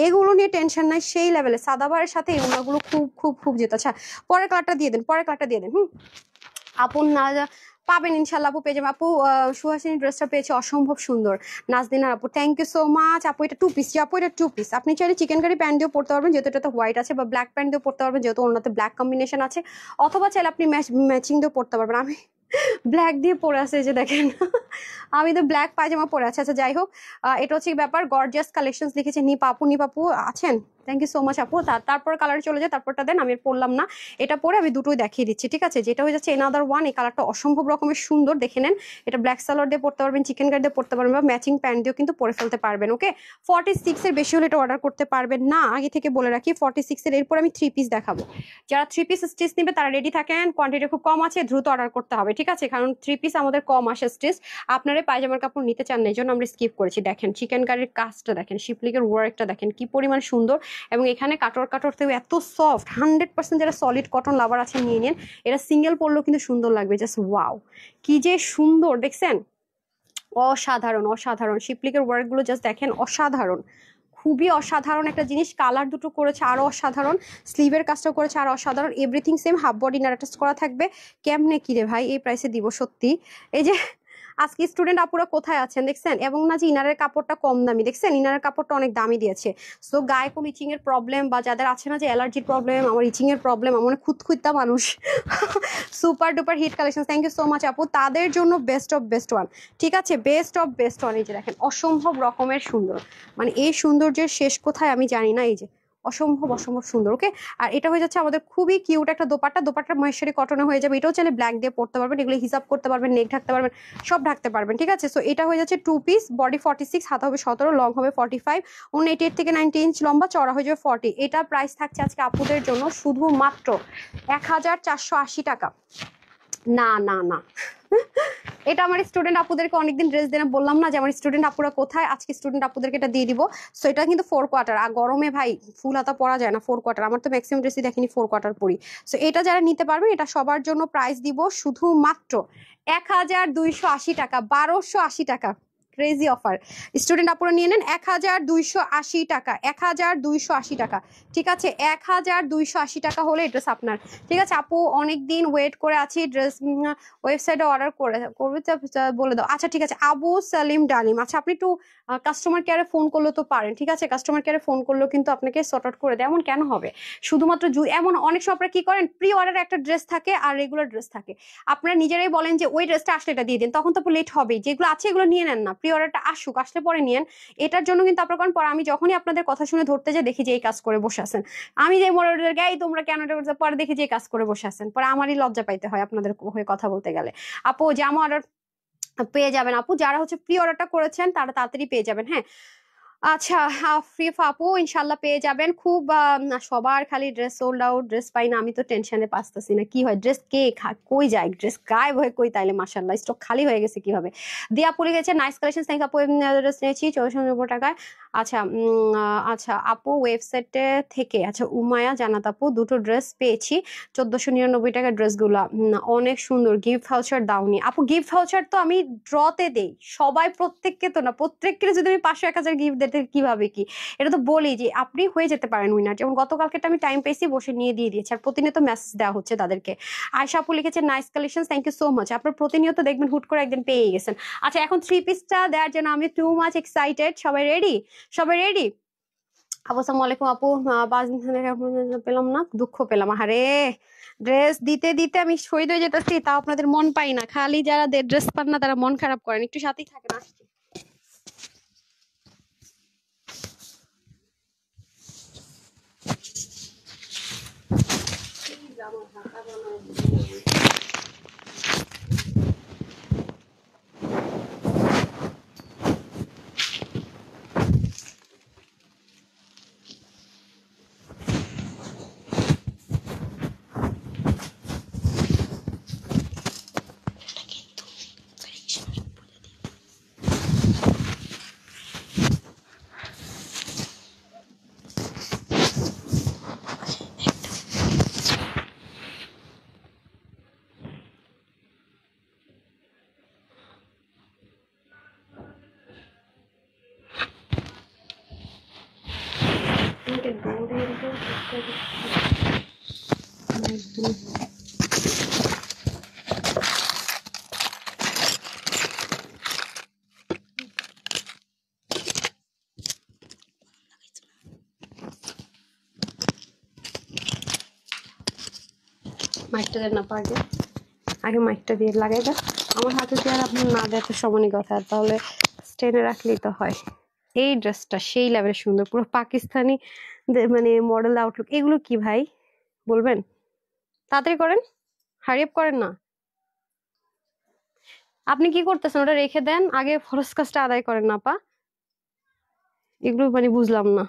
এগুলো নিয়ে টেনশন নাই। সেই লেভেলে সাদাবারের সাথে এই ওন্নাগুলো খুব খুব খুব যেত। আচ্ছা পরের কালারটা দিয়ে দেন, পরের কালারটা দিয়ে দেন। আপু না পাবেন ইনশাল্লাহ, আপু পেয়ে যাবেন। আপু সুহাসিনী ড্রেসটা পেয়েছে, অসম্ভব সুন্দর। নাজদিনা আপু থ্যাংক ইউ সো মাচ। আপু এটা 2 পিস, আপু এটা 2 পিস। আপনি চাইলে চিকেন কারি প্যান্ট দিয়েও পড়তে পারবেন, যেহেতু এটাতে হোয়াইট আছে, বা ব্ল্যাক প্যান্ট দিয়েও পড়তে পারবেন, যেহেতু ওনাতে ব্ল্যাক কম্বিনেশন আছে, অথবা চাইলে আপনি ম্যাচিং দিয়েও পড়তে পারবেন। আমি ব্ল্যাক দিয়ে পরে আছে, যে দেখেন আমি তো ব্ল্যাক পায়জামা পরে আছি। আচ্ছা যাই হোক, এটা হচ্ছে ব্যাপার। গর্জিয়াস কালেকশন লিখেছে নিপাপু, নিপাপু আছেন, থ্যাংক ইউ সো মাচ আপু। তারপর কালার চলে যায়, তারপরটা দেন, আমি পরলাম না, এটা পরে আমি দুটোই দেখিয়ে দিচ্ছি, ঠিক আছে। যেটা হয়ে যাচ্ছে এনাদার ওয়ান, এই কালারটা অসম্ভব রকমের সুন্দর, দেখে নেন। এটা ব্ল্যাক সালোয়ার দিয়ে পড়তে পারবেন, চিকেন কারি দিয়ে পড়তে পারবেন, বা ম্যাচিং প্যান্ট দিয়েও কিন্তু পরে ফেলতে পারবেন। ওকে 46 এর বেশি হলে এটা অর্ডার করতে পারবেন না, আগে থেকে বলে রাখি 46 এর। এরপর আমি 3 পিস দেখাবো, যারা 3 পিস স্টিচ নেবে তারা রেডি থাকেন, কোয়ান্টিটি খুব কম আছে, দ্রুত অর্ডার করতে হবে, ঠিক আছে, কারণ 3 পিস আমাদের কম আসে স্টিচ। আপনারা পায়জামার কাপড় নিতে চান না, এই জন্য আমরা স্কিপ করেছি। দেখেন চিকেন কারির কাজটা দেখেন, শিপলিকের ওয়ার্কটা দেখেন কি পরিমাণ সুন্দর, এবং এখানে কাটর থেকে এত সফট, 100% যারা সলিড কটন লাভার আছে নিয়ে নিন। এটা সিঙ্গেল পরলেও কিন্তু সুন্দর লাগবে, জাস্ট ওয়াও কি যে সুন্দর, দেখছেন অসাধারণ অসাধারণ। শিপলিকের ওয়ার্ক গুলো জাস্ট দেখেন, অসাধারণ, খুবই অসাধারণ একটা জিনিস। কালার দুটো করেছে আরো অসাধারণ, স্লিভের কাজটা করেছে আরো অসাধারণ, everything same. Half body inner attach করা থাকবে। কেমনে কি রে ভাই এই প্রাইসে দিব সত্যি। এই যে আজকে স্টুডেন্ট আপুরা কোথায় আছেন দেখছেন, এবং না যে ইনারের কাপড়টা কম দামি, দেখছেন ইনারের কাপড়টা অনেক দামি দিয়েছে। সো গায়ে কোনো ইচিং এর প্রবলেম, বা যাদের আছে না যে অ্যালার্জির প্রবলেম, আমার ইচিং এর প্রবলেম, আমার খুঁতখুঁতা মানুষ, super duper hit collection, thank you so much আপু, তাদের জন্য বেস্ট অফ বেস্ট ওয়ান, ঠিক আছে, বেস্ট অফ বেস্ট ওয়ান। এই যে দেখেন অসম্ভব রকমের সুন্দর, মানে এই সৌন্দর্যের শেষ কোথায় আমি জানি না। এই যে অসম্ভব অসম্ভব সুন্দর। ওকে আর এটা হয়ে যাচ্ছে আমাদের খুবই কিউট একটা দোপাট্টা, দোপাট্টা মহেশ্বরী কটনে হয়ে যাবে। এটাও চাইলে ব্ল্যাক দিয়ে পড়তে পারবেন, এগুলো হিসাব করতে পারবেন, নেক ঢাকতে পারবেন, সব ঢাকতে পারবেন, ঠিক আছে। সো এটা হয়ে যাচ্ছে 2 পিস, বডি 46, হাতা হবে 17, লং হবে 45, 88 থেকে 90 ইঞ্চ লম্বা, চড়া হয়ে যাবে 40। এটা প্রাইস থাকছে আজকে আপুদের জন্য শুধুমাত্র 1480 টাকা। না না না এটা আমার স্টুডেন্ট আপুদেরকে অনেকদিন ড্রেস দেনা বললাম না যে আমার স্টুডেন্ট আপুরা কোথায়, আজকে স্টুডেন্ট আপুদেরকে এটা দিয়ে দিব। সো এটা কিন্তু 4 কোয়ার্টার, আর গরমে ভাই ফুল হাতা পরা যায় না 4 কোয়ার্টার, আমার তো ম্যাক্সিমাম ড্রেসই দেখিনি 4 কোয়ার্টার পরি। সো এটা যারা নিতে পারবেন, এটা সবার জন্য প্রাইস দিব শুধুমাত্র 1280 টাকা, 1280 টাকা। Crazy offer. স্টুডেন্ট আপুরা নিয়ে নেন 1280 টাকা, 1280 টাকা। ঠিক আছে, 1280 টাকা হলে এই ড্রেস আপনার। ঠিক আছে আপু, অনেকদিন ওয়েট করে আছি, ড্রেস ওয়েবসাইটে অর্ডার করবে বলে দাও। আচ্ছা ঠিক আছে, আবু সালিম ডালিম। আচ্ছা আপনি একটু কাস্টমার কেয়ারে ফোন করলেও তো পারেন। ঠিক আছে, কাস্টমার কেয়ারে ফোন করলেও কিন্তু আপনাকে সর্ট আউট করে দেয়। এমন কেন হবে? শুধুমাত্র এমন অনেক সময় আপনারা কি করেন, প্রি অর্ডারে একটা ড্রেস থাকে আর রেগুলার ড্রেস থাকে। আপনারা নিজেরাই বলেন যে ওই ড্রেসটা আসলে এটা দিয়ে দিন, তখন তো লেট হবেই। যেগুলো আছে এগুলো নিয়ে নেন না, প্রি অর্ডারটা আসুক, আসলে পরে নিয়েন। এটার জন্য কিন্তু আপনার কারণ পরে আমি যখনই আপনাদের কথা শুনে ধরতে যাই দেখি যে এই কাজ করে বসে আছেন। আমি যে মডেলের গাই তোমরা কেন এটা করছো, পরে দেখি যে এই কাজ করে বসে আছেন, পরে আমারই লজ্জা পাইতে হয় আপনাদের হয়ে কথা বলতে গেলে। আপু জামা অর্ডার পেয়ে যাবেন আপু, যারা হচ্ছে প্রি অর্ডারটা করেছেন তারা তাড়াতাড়ি পেয়ে যাবেন। হ্যাঁ আচ্ছা আফিফ আপু ইনশাল্লাহ পেয়ে যাবেন। খুব সবার খালি ড্রেস সোল্ড আউট, ড্রেস পাই না, আমি তো টেনশনে পাচ্ছি না। কি হয়, ড্রেস কে কই যায়, ড্রেস গায়েব হয়ে কই, তাইলে মাশাল্লাহ স্টক খালি হয়ে গেছে কিভাবে। দিয়া পুলি গেছে নাইস কালেকশন, থ্যাংক আপু। ড্রেস নিয়েছি 1490 টাকায়। আচ্ছা আচ্ছা আপু ওয়েবসাইটে থেকে, আচ্ছা উমায়া জানাত আপু দুটো ড্রেস পেয়েছি 1499 টাকার ড্রেসগুলো অনেক সুন্দর। গিফট ভাউচার দাওনি আপু? গিফট ভাউচার তো আমি ড্রতে দেই, সবাই প্রত্যেককে তো না, প্রত্যেককে যদি আমি 500-1000 গিফট দিতে কিভাবে কি, এটা তো বলি যে আপনি হয়ে যেতে পারেন উইনার। যেমন গতকালকে আমি টাইম পেয়েছি, বসে নিয়ে দিয়ে দিয়েছি, আর প্রতিনিয়ত মেসেজ দেওয়া হচ্ছে তাদেরকে। আয়শা আপু লিখেছে nice collection, thank you so much. আপনার প্রতিনিয়ত দেখবেন হুট করে একদিন পেয়ে গেছেন। আচ্ছা এখন 3 পিসটা দেওয়ার জন্য আমি টু মাচ এক্সাইটেড। সবাই রেডি? সবাই রেডি? আসসালামু আলাইকুম আপু, 5 দিন ধরে পেলাম না, দুঃখ পেলাম। আরে ড্রেস দিতে দিতে আমি শহীদ হয়ে যেতেছি, তাও আপনাদের মন পাই না। খালি যারা ড্রেস পান না তারা মন খারাপ করেন, একটু সাথেই থাকেন। আসছি। মাইকটা দেন না পারবে, আগে মাইকটা দিয়ে লাগাই দেন। আমার হাতে দিয়ে আর আপনার না দেয় তো সমানই কথা, তাহলে স্টেনে রাখলেই তো হয়। এই ড্রেসটা সেই লেভেলের সুন্দর, পুরো পাকিস্তানি মানে মডেল আউটলুক। এগুলো কি ভাই বলবেন? তাড়াতাড়ি করেন, হারিয়ে করেন না। আপনি কি করতেছেন? ওটা রেখে দেন, আগে ফরজ কাজটা আদায় করেন না পা। এগুলো মানে বুঝলাম না,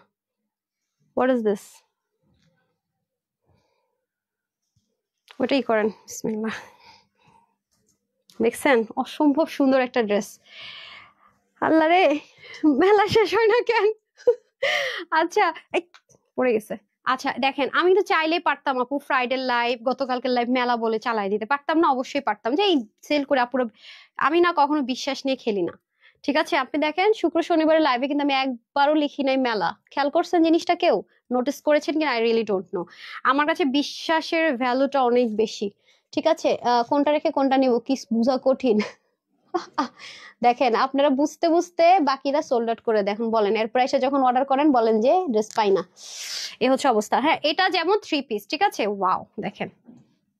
হোয়াট ইজ দিস? ওটাই করেন, বিসমিল্লাহ। দেখছেন অসম্ভব সুন্দর একটা ড্রেস। আল্লাহ রে, মেলা শেষ হয় না কেন? আচ্ছা পড়ে গেছে। আচ্ছা দেখেন, আমি তো চাইলেই পারতাম আপু ফ্রাইডে লাইভ, গতকালকে লাইভ মেলা বলে চালাই দিতে পারতাম না? অবশ্যই পারতাম, যে এই সেল করে আপুরো। আমি না কখনো বিশ্বাস নিয়ে খেলি না। ঠিক আছে, আপনি দেখেন শুক্র শনিবারের লাইভে কিন্তু আমি একবারও লিখি নাই মেলা। খেয়াল করছেন জিনিসটা? কেউ নোটিস করেছেন কিনা আই রিয়েলি ডোন্ট নো। আমার কাছে বিশ্বাসের ভ্যালুটা অনেক বেশি। ঠিক আছে, কোনটা রেখে কোনটা নিব কি বোঝা কঠিন। দেখেন আপনারা বুঝতে বুঝতে বাকিরা সোল্ড আউট করে দেখুন, বলেন এরপর এসে যখন অর্ডার করেন বলেন যে ড্রেস পাই না। এ হচ্ছে অবস্থা। হ্যাঁ এটা যেমন 3 পিস, ঠিক আছে, ওয়াও দেখেন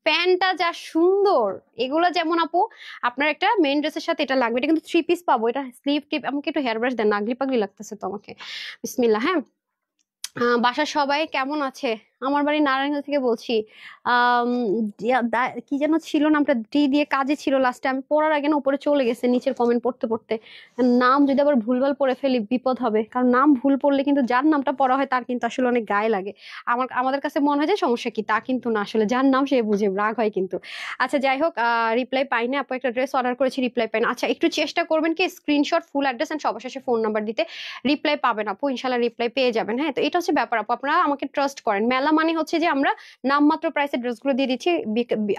প্যান্টটা যা সুন্দর। এগুলো যেমন আপু আপনার একটা মেইন ড্রেসের সাথে এটা লাগবে, এটা কিন্তু 3 পিস পাবো। এটা স্লিভ টিপ, আমাকে একটু হেয়ার ব্রাশ দেন, আগলি পাগলি লাগতেছে তো আমাকে। বিসমিল্লাহ। হ্যাঁ বাসার সবাই কেমন আছে? আমার বাড়ি নারায়ণগঞ্জ থেকে বলছি। কি যেন ছিল নামটা, ডি দিয়ে কাজে ছিল লাস্টে, আমি পড়ার আগে না উপরে চলে গেছে নিচের কমেন্ট পড়তে পড়তে। নাম যদি আবার ভুলভাল পড়ে ফেলি বিপদ হবে, কারণ নাম ভুল পড়লে কিন্তু যার নামটা পড়া হয় তার কিন্তু আসলে অনেক গায়ে লাগে। আমাদের কাছে মনে হয় যে সমস্যা কি, তা কিন্তু না, আসলে যার নাম সে বুঝে, রাগ হয় কিন্তু। আচ্ছা যাই হোক, রিপ্লাই পাই না আপু, একটা ড্রেস অর্ডার করেছি রিপ্লাই পাই না। আচ্ছা একটু চেষ্টা করবেন কি স্ক্রিনশট ফুল অ্যাড্রেস এন্ড সবার শেষে ফোন নাম্বার দিতে, রিপ্লাই পাবেন আপু, ইনশাল্লাহ রিপ্লাই পেয়ে যাবেন। হ্যাঁ তো এটা হচ্ছে ব্যাপার আপু, আপনারা আমাকে ট্রাস্ট করেন। মেলা মেলা মানে হচ্ছে যে আমরা নামমাত্র প্রাইসে ড্রেসগুলো দিয়ে দিচ্ছি।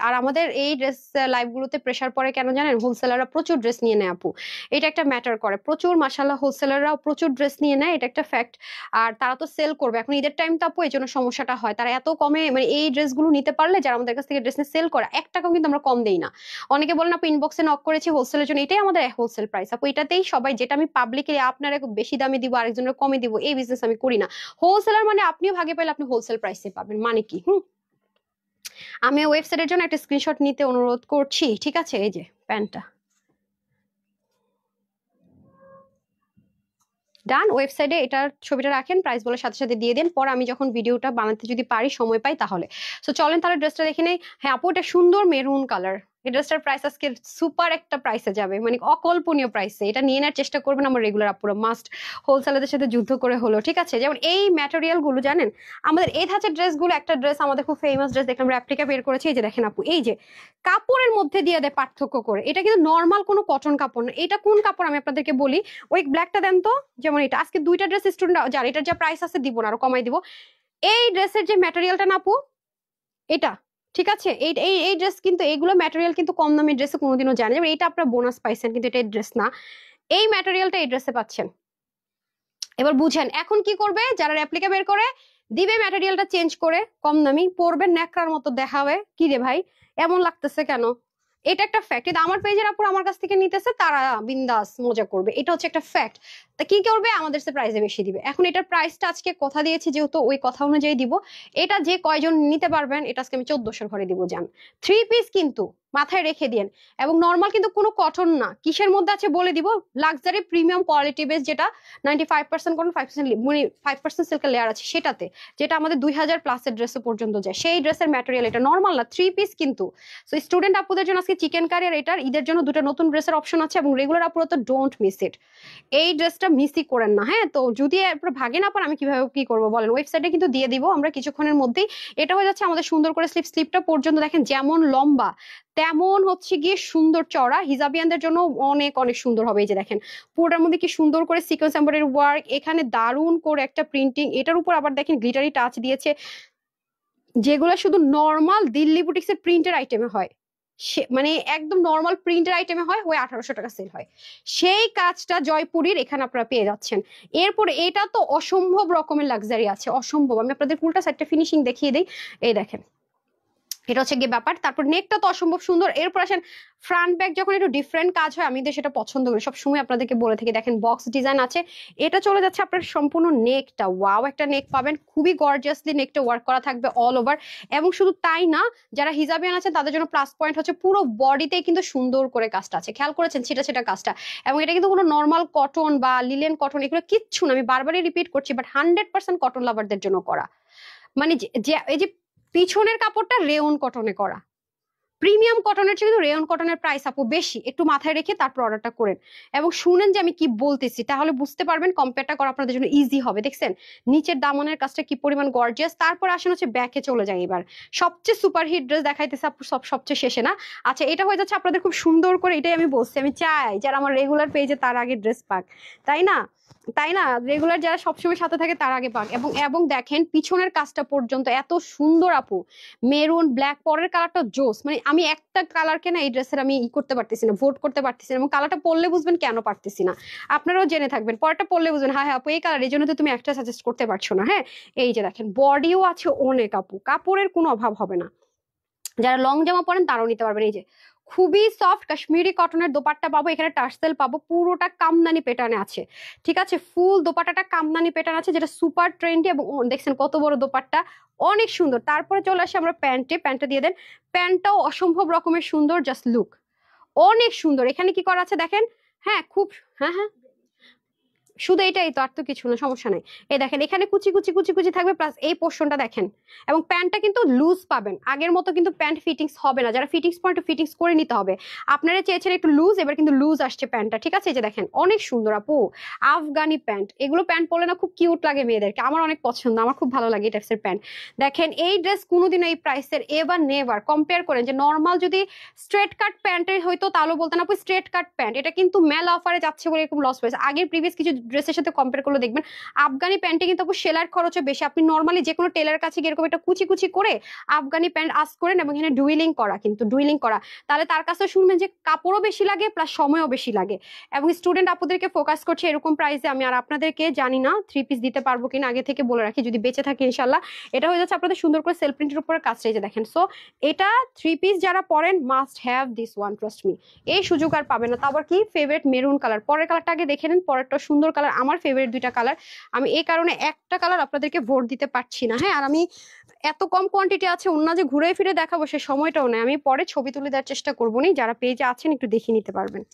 আর আমাদের এই ড্রেস লাইভগুলোতে প্রেসার পড়ে কেন জানেন? হোলসেলাররা প্রচুর ড্রেস নিয়ে নেয় আপু, এটা একটা ম্যাটার করে। প্রচুর মাশাআল্লাহ হোলসেলাররাও প্রচুর ড্রেস নিয়ে নেয়, এটা একটা ফ্যাক্ট। আর তারা তো সেল করবে, এখন ঈদের টাইম তো আপু এই জন্য সমস্যাটা হয়। তারা এত কমে মানে এই ড্রেসগুলো নিতে পারলে, যারা আমাদের কাছ থেকে ড্রেস নিয়ে সেল করে, 1 টাকাও কিন্তু আমরা কম দেই না। অনেকে বলেন আপু ইনবক্সে নক করেছি হোলসেলের জন্য, এটাই আমাদের হোলসেল প্রাইস আপু। এটাতেই সবাই, যেটা আমি পাবলিকে আপনারা বেশি দামে দিব আরেকজনের কমে দিব, এই বিজনেস আমি করি না। হোলসেলার মানে আপনিও ভাগে পাইলে আপনি হোলসেল প্রাইসে পাবেন, মানে কি? আমি ওয়েবসাইটের জন্য একটা স্ক্রিনশট নিতে অনুরোধ করছি, ঠিক আছে? এই যে প্যান্টটা ডান, ওয়েবসাইটে এটার ছবিটা রাখেন, প্রাইস বলে সাথে সাথে দিয়ে দেন, পর আমি যখন ভিডিওটা বানাতে যদি পারি, সময় পাই তাহলে। সো চলেন তাহলে ড্রেসটা দেখে নেই। হ্যাঁ আপু এটা সুন্দর মেরুন কালার, এই ড্রেসটার প্রাইস আজকে সুপার একটা প্রাইসে যাবে, মানে অকল্পনীয় প্রাইসে। এটা নিয়ে নেওয়ার চেষ্টা করবেন আমার রেগুলার আপুরা, মাস্ট। হোলসেলারদের সাথে যুদ্ধ করে হলো, ঠিক আছে? যেমন এই ম্যাটেরিয়াল গুলো জানেন, আমাদের এই ধাঁচের ড্রেসগুলো, একটা ড্রেস আমাদের খুব ফেমাস ড্রেস দেখলাম রেপ্লিকা বের করেছে, এই যে দেখেন আপু, এই যে কাপড়ের মধ্যে দিয়ে দেয় পার্থক্য করে। এটা কিন্তু নর্মাল কোনো কটন কাপড় না। এটা কোন কাপড় আমি আপনাদেরকে বলি, ওই ব্ল্যাকটা দেন তো। যেমন এটা আজকে 2টা ড্রেস স্টুডেন্ট যার এটার যা প্রাইস আছে দিব না, আরো কমাই দিব। এই ড্রেসের যে ম্যাটেরিয়ালটা না আপু, এটা ঠিক আছে, এই এই এই ড্রেস কিন্তু, এইগুলো ম্যাটেরিয়াল কিন্তু কম দামি ড্রেসে কোনোদিনও যায় না। যেমন এটা আপনারা বোনাস পাইছেন, কিন্তু এটা ড্রেস না, এই ম্যাটেরিয়ালটা এই ড্রেসে পাচ্ছেন। এবার বুঝেন এখন কি করবে, যারা রেপ্লিকা বের করে দিবে ম্যাটেরিয়ালটা চেঞ্জ করে কম দামি, পরবেন ন্যাকড়ার মতো দেখাবে, কি রে ভাই এমন লাগতেছে কেন? এটা একটা ফ্যাক্ট। কিন্তু আমার পেজের আপুর আমার কাছ থেকে নিতেছে, তারা বিন্দাস মজা করবে, এটা হচ্ছে একটা ফ্যাক্ট। তা কি করবে, আমাদের সে প্রাইসে বেশি দিবে। এখন এটার প্রাইসটা আজকে কথা দিয়েছি যেহেতু, ওই কথা অনুযায়ী দিব। এটা যে কয়জন নিতে পারবেন, এটা আজকে আমি 1400 ঘরে দিব যান। 3 পিস কিন্তু মাথায় রেখে দিন, এবং নর্মাল কিন্তু কোনো কটন না। কিসের মধ্যে আছে বলে দিব, লাক্সারি প্রিমিয়াম কোয়ালিটি বেস, যেটা 95% কটন, 5% মানে 5% সিল্কের লেয়ার আছে সেটাতে, যেটা আমাদের 2000 প্লাসের ড্রেসে পর্যন্ত যায়, সেই ড্রেসের ম্যাটেরিয়াল। এটা নর্মাল না, 3 পিস কিন্তু। সো স্টুডেন্ট আপুদের জন্য আজকে চিকেন কারি আর এটার ঈদের জন্য 2টা নতুন ড্রেসের অপশন আছে, এবং রেগুলার আপুরা তো ডোন্ট মিস ইট, এই ড্রেসটা মিসই করেন না। হ্যাঁ তো যদি ভাগে না পান, আমি কিভাবে কি করবো বলেন? ওয়েবসাইটে কিন্তু দিয়ে দিব আমরা কিছুক্ষণের মধ্যেই। এটা হয়ে যাচ্ছে আমাদের সুন্দর করে স্লিপটা পর্যন্ত দেখেন, যেমন লম্বা তেমন হচ্ছে গিয়ে সুন্দর চওড়া। হিজাবিয়ানদের জন্য অনেক অনেক সুন্দর হবে। এই যে দেখেন পুরোটার মধ্যে কি সুন্দর করে সিকোয়েন্স এমব্রয়ডারি ওয়ার্ক, এখানে দারুণ করে একটা প্রিন্টিং, এটার উপর আবার দেখেন গ্লিটারি টাচ দিয়েছে, যেগুলো শুধু নর্মাল দিল্লি বুটিক্সের প্রিন্টের আইটেমে হয়, মানে একদম নর্মাল প্রিন্টের আইটেমে হয়, ওই 1800 টাকা সেল হয়। সেই কাজটা জয়পুরীর এখানে আপনারা পেয়ে যাচ্ছেন। এরপরে এটা তো অসম্ভব রকমের লাক্সারি আছে, অসম্ভব। আমি আপনাদের ফুলটা সাইডটা ফিনিশিং দেখিয়ে দিই, এই দেখেন এটা হচ্ছে গিয়ে ব্যাপার। তারপর নেকটা তো অসম্ভব সুন্দর। এরপর আসেন ফ্রন্ট ব্যাক, যখন একটু ডিফারেন্ট কাজ হয় আমি সেটা পছন্দ করি, সবসময় আপনাদেরকে বলে থাকি। দেখেন বক্স ডিজাইন আছে, এটা চলে যাচ্ছে আপনার সম্পূর্ণ নেকটা, ওয়াও একটা নেক পাবেন, খুবই গর্জিয়াসলি নেকটা ওয়ার্ক করা থাকবে অল ওভার। এবং শুধু তাই না, যারা হিজাবিয়ান আছে তাদের জন্য প্লাস পয়েন্ট হচ্ছে পুরো বডিতেই কিন্তু সুন্দর করে কাজটা আছে, খেয়াল করেছেন সেটা কাজটা। এবং এটা কিন্তু কোনো নর্মাল কটন বা লিলেন কটন এগুলো কিচ্ছু না, আমি বারবারই রিপিট করছি, বাট 100% কটন লাভারদের জন্য করা। মানে যে এই যে পিছনের কাপড়টা রেয়ন কটনে করা, প্রিমিয়াম কটনের চেয়ে কিন্তু রেয়ন কটনের প্রাইস আপু বেশি, একটু মাথায় রেখে তারপর অর্ডারটা করেন এবং শুনেন যে আমি কি বলতেছি, তাহলে বুঝতে পারবেন, কম্পেয়ারটা করা আপনাদের জন্য ইজি হবে। দেখছেন নিচের দামনের কাজটা কি পরিমাণ গর্জিয়াস। তারপর আসেন হচ্ছে ব্যাকে চলে যায়, এবার সবচেয়ে সুপারহিট ড্রেস দেখাইতেছে আপু, সবচেয়ে শেষে না। আচ্ছা এটা হয়ে যাচ্ছে আপনাদের খুব সুন্দর করে, এটাই আমি বলছি, আমি চাই যারা আমার রেগুলার পেজে তার আগে ড্রেস পাক, তাই না? তাই না? রেগুলার যারা সবসময় সাথে থাকে তার আগে পাক। এবং দেখেন পিছনের কাজটা পর্যন্ত এত সুন্দর আপু, মেরুন ব্ল্যাক, পরের কালারটা জোস। মানে আমি একটা কালারকে না এই ড্রেসের আমি করতে পারতেছি না, ভোট করতে পারতেছি না, এবং কালারটা পরলে বুঝবেন কেন পারতেছি না, আপনারাও জেনে থাকবেন, পরেরটা পরলে বুঝবেন হ্যাঁ হ্যাঁ আপু এই কালার, এই জন্য তো তুমি একটা সাজেস্ট করতে পারছো না। হ্যাঁ এই যে দেখেন বডিও আছে অনেক আপু, কাপড়ের কোনো অভাব হবে না। যারা লং জামা পরেন তারাও নিতে পারবেন। এই যে খুবই সফট কাশ্মীরি কটনের দোপাট্টা পাবো, এখানে টার্সেল পাবো, পুরোটা কামদানি প্যাটার্নে আছে, ঠিক আছে? ফুল দোপাট্টাটা কামদানি প্যাটার্ন আছে, যেটা সুপার ট্রেন্ডি, এবং দেখছেন কত বড় দোপাট্টা, অনেক সুন্দর। তারপরে চলে আসে আমরা প্যান্টটা দিয়ে দেন, প্যান্টটাও অসম্ভব রকমের সুন্দর, জাস্ট লুক অনেক সুন্দর। এখানে কি করা আছে দেখেন, হ্যাঁ খুব, হ্যাঁ হ্যাঁ শুধু এটাই তো, আর তো কিছু না, সমস্যা নাই। এই দেখেন এখানে কুচি কুচি কুচি কুচি থাকবে, প্লাস এই পোর্শনটা দেখেন। এবং প্যান্টটা কিন্তু লুজ পাবেন, আগের মতো কিন্তু প্যান্ট ফিটিংস হবে না, যারা ফিটিংস পয়েন্ট ফিটিংস করে নিতে হবে। আপনারা চেয়েছেন একটু লুজ, এবার কিন্তু লুজ আসছে প্যান্টটা, ঠিক আছে? এই যে দেখেন অনেক সুন্দর আপু, আফগানি প্যান্ট, এগুলো প্যান্ট পরলে না খুব কিউট লাগে মেয়েদেরকে, আমার অনেক পছন্দ, আমার খুব ভালো লাগে এই টাইপসের প্যান্ট। দেখেন এই ড্রেস কোনোদিনও এই প্রাইসের এবার নেভার কম্পেয়ার করেন, যে নর্মাল যদি স্ট্রেট কাট প্যান্টের হয়তো তাহলে বলতেন আপু স্ট্রেট কাট প্যান্ট, এটা কিন্তু মেলা অফারে যাচ্ছে বলে এরকম লস হয়েছে। আগের প্রিভিয়াস কিছু ড্রেসের সাথে কম্পেয়ার করলে দেখবেন আফগানি প্যান্টে কিন্তু সেলাইয়ের খরচও বেশি। আপনি নর্মালি যে কোনো টেলার কাছে গিয়ে এরকম একটা কুচি কুচি করে আফগানি প্যান্ট আস্ক করেন এবং এখানে ডুইলিং করা, কিন্তু ডুইলিং করা, তাহলে তার কাছে শুনবেন যে কাপড়ও বেশি লাগে প্লাস সময়ও বেশি লাগে। এবং স্টুডেন্ট আপুদেরকে ফোকাস করছে এরকম প্রাইসে আমি আর আপনাদেরকে জানি না 3 পিস দিতে পারবো কিনা, আগে থেকে বলে রাখি যদি বেঁচে থাকে ইনশাল্লাহ। এটা হয়ে যাচ্ছে আপনাদের সুন্দর করে সেলফ প্রিন্টের উপরে কাজটা, এই যে দেখেন। সো এটা 3 পিস যারা পরেন must have this one, trust me, এই সুযোগ আর পাবেন না। তারপর কি ফেভারিট মেরুন কালার, পরের কালারটা আগে দেখে নেন, পরেরটা সুন্দর কালার, আমার ফেভারিট দুইটা কালার। আমি এই কারণে একটা কালার আপনাদেরকে ভোট দিতে পারছি না, হ্যাঁ, আর আমি এত কম কোয়ান্টিটি আছে অন্য যে ঘুরে ফিরে দেখাবো সে সময়টাও নেই, আমি পরে ছবি তুলে দেওয়ার চেষ্টা করবো নি, যারা পেজে আছেন একটু দেখে নিতে পারবেন।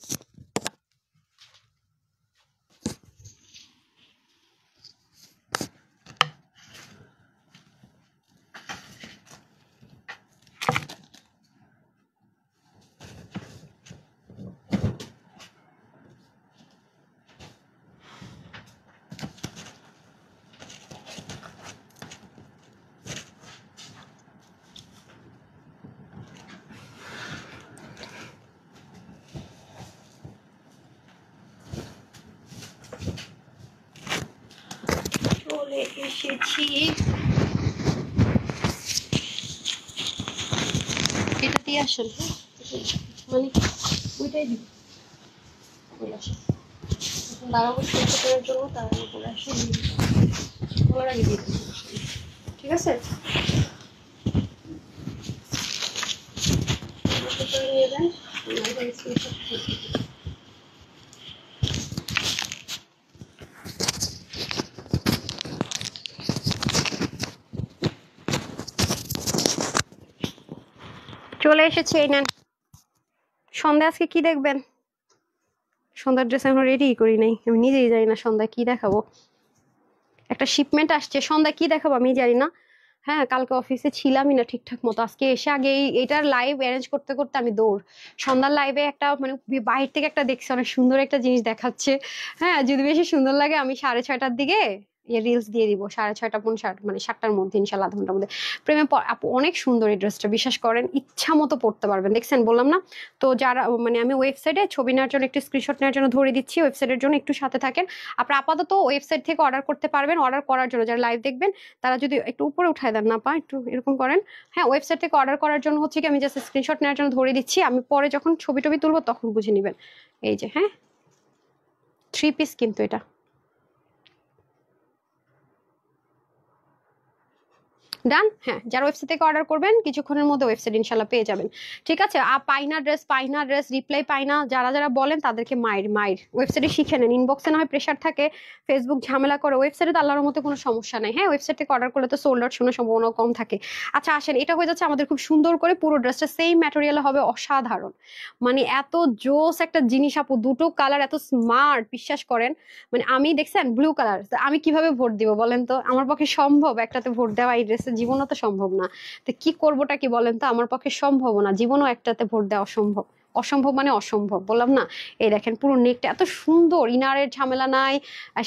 চলে এসেছি, এটা দিয়ে আসেন, মানে ওইটাই দিব দাঁড়াবো করার জন্য, তার উপরে আসেন বলার আগে দিয়ে দেবো, ঠিক আছে? নিয়ে যান, চলে এসেছি, এই নেন। সন্ধ্যা আজকে কি দেখবেন? সন্ধ্যার ড্রেস এখন রেডি করি নাই, আমি নিজেই জানি না সন্ধ্যা কি দেখাবো। একটা শিপমেন্ট আসছে, সন্ধ্যা কি দেখাবো আমি জানি না। হ্যাঁ, কালকে অফিসে ছিলামই না ঠিকঠাক মতো, আজকে এসে আগে এটার লাইভ অ্যারেঞ্জ করতে করতে আমি দৌড়। সন্ধ্যার লাইভে একটা মানে বাইরে থেকে একটা দেখছি অনেক সুন্দর একটা জিনিস দেখাচ্ছে, হ্যাঁ, যদি বেশি সুন্দর লাগে আমি 6:30টার দিকে রিলস দিয়ে দিব, 6:30 পৌনে 7, মানে 7টার মধ্যে ইনশাল্লাহ, আধ ঘন্টার মধ্যে। প্রেমে আপু অনেক সুন্দর এই ড্রেসটা, বিশ্বাস করেন ইচ্ছা মতো পড়তে পারবেন, দেখছেন বললাম না? তো যারা মানে আমি ওয়েবসাইটে ছবি নেওয়ার জন্য একটু স্ক্রিনশট নেওয়ার জন্য ধরে দিচ্ছি, ওয়েবসাইটের জন্য একটু সাথে থাকেন। আপনারা আপাতত ওয়েবসাইট থেকে অর্ডার করতে পারবেন। অর্ডার করার জন্য যারা লাইভ দেখবেন তারা যদি একটু উপরে উঠায় দেন না পা, একটু এরকম করেন, হ্যাঁ, ওয়েবসাইট থেকে অর্ডার করার জন্য হচ্ছে কি আমি জাস্ট স্ক্রিনশট নেওয়ার জন্য ধরে দিচ্ছি, আমি পরে যখন ছবি টবি তুলবো তখন বুঝে নেবেন। এই যে, হ্যাঁ, 3 পিস কিন্তু এটা। ডান, হ্যাঁ, যারা ওয়েবসাইট থেকে অর্ডার করবেন কিছুক্ষণের মধ্যে ওয়েবসাইট ইনশাল্লাহ পেয়ে যাবেন, ঠিক আছে? পাইনা ড্রেস রিপ্লাই পাইনা যারা যারা বলেন তাদেরকে মায়ের ওয়েবসাইটে শিখে নেন। ইনবক্সে না হয় প্রেশার থাকে, ফেসবুক ঝামেলা করে, ওয়েবসাইটে তো আল্লাহর মতো কোনো সমস্যা নাই, হ্যাঁ, ওয়েবসাইট থেকে অর্ডার করলে তো সোল্ড আউট শোনার সম্ভাবনা কম থাকে। আচ্ছা আসেন, এটা হয়ে যাচ্ছে আমাদের খুব সুন্দর করে পুরো ড্রেসটা সেম ম্যাটেরিয়ালে হবে, অসাধারণ, মানে এত জোস একটা জিনিস আপু, দুটো কালার এত স্মার্ট, বিশ্বাস করেন। মানে আমি দেখছেন ব্লু কালার, আমি কিভাবে ভোট দিব বলেন তো? আমার পক্ষে সম্ভব একটাতে ভোট দেওয়া? এই ড্রেসে জীবনও তো সম্ভব না, তো কি করবোটা কি বলেন তো? আমার পক্ষে সম্ভব না, জীবনও একটাতে ভোট দেওয়া অসম্ভব। অসম্ভব মানে অসম্ভব, বললাম না? এই দেখেন পুরো নেকটা এত সুন্দর, ইনারের ঝামেলা নাই,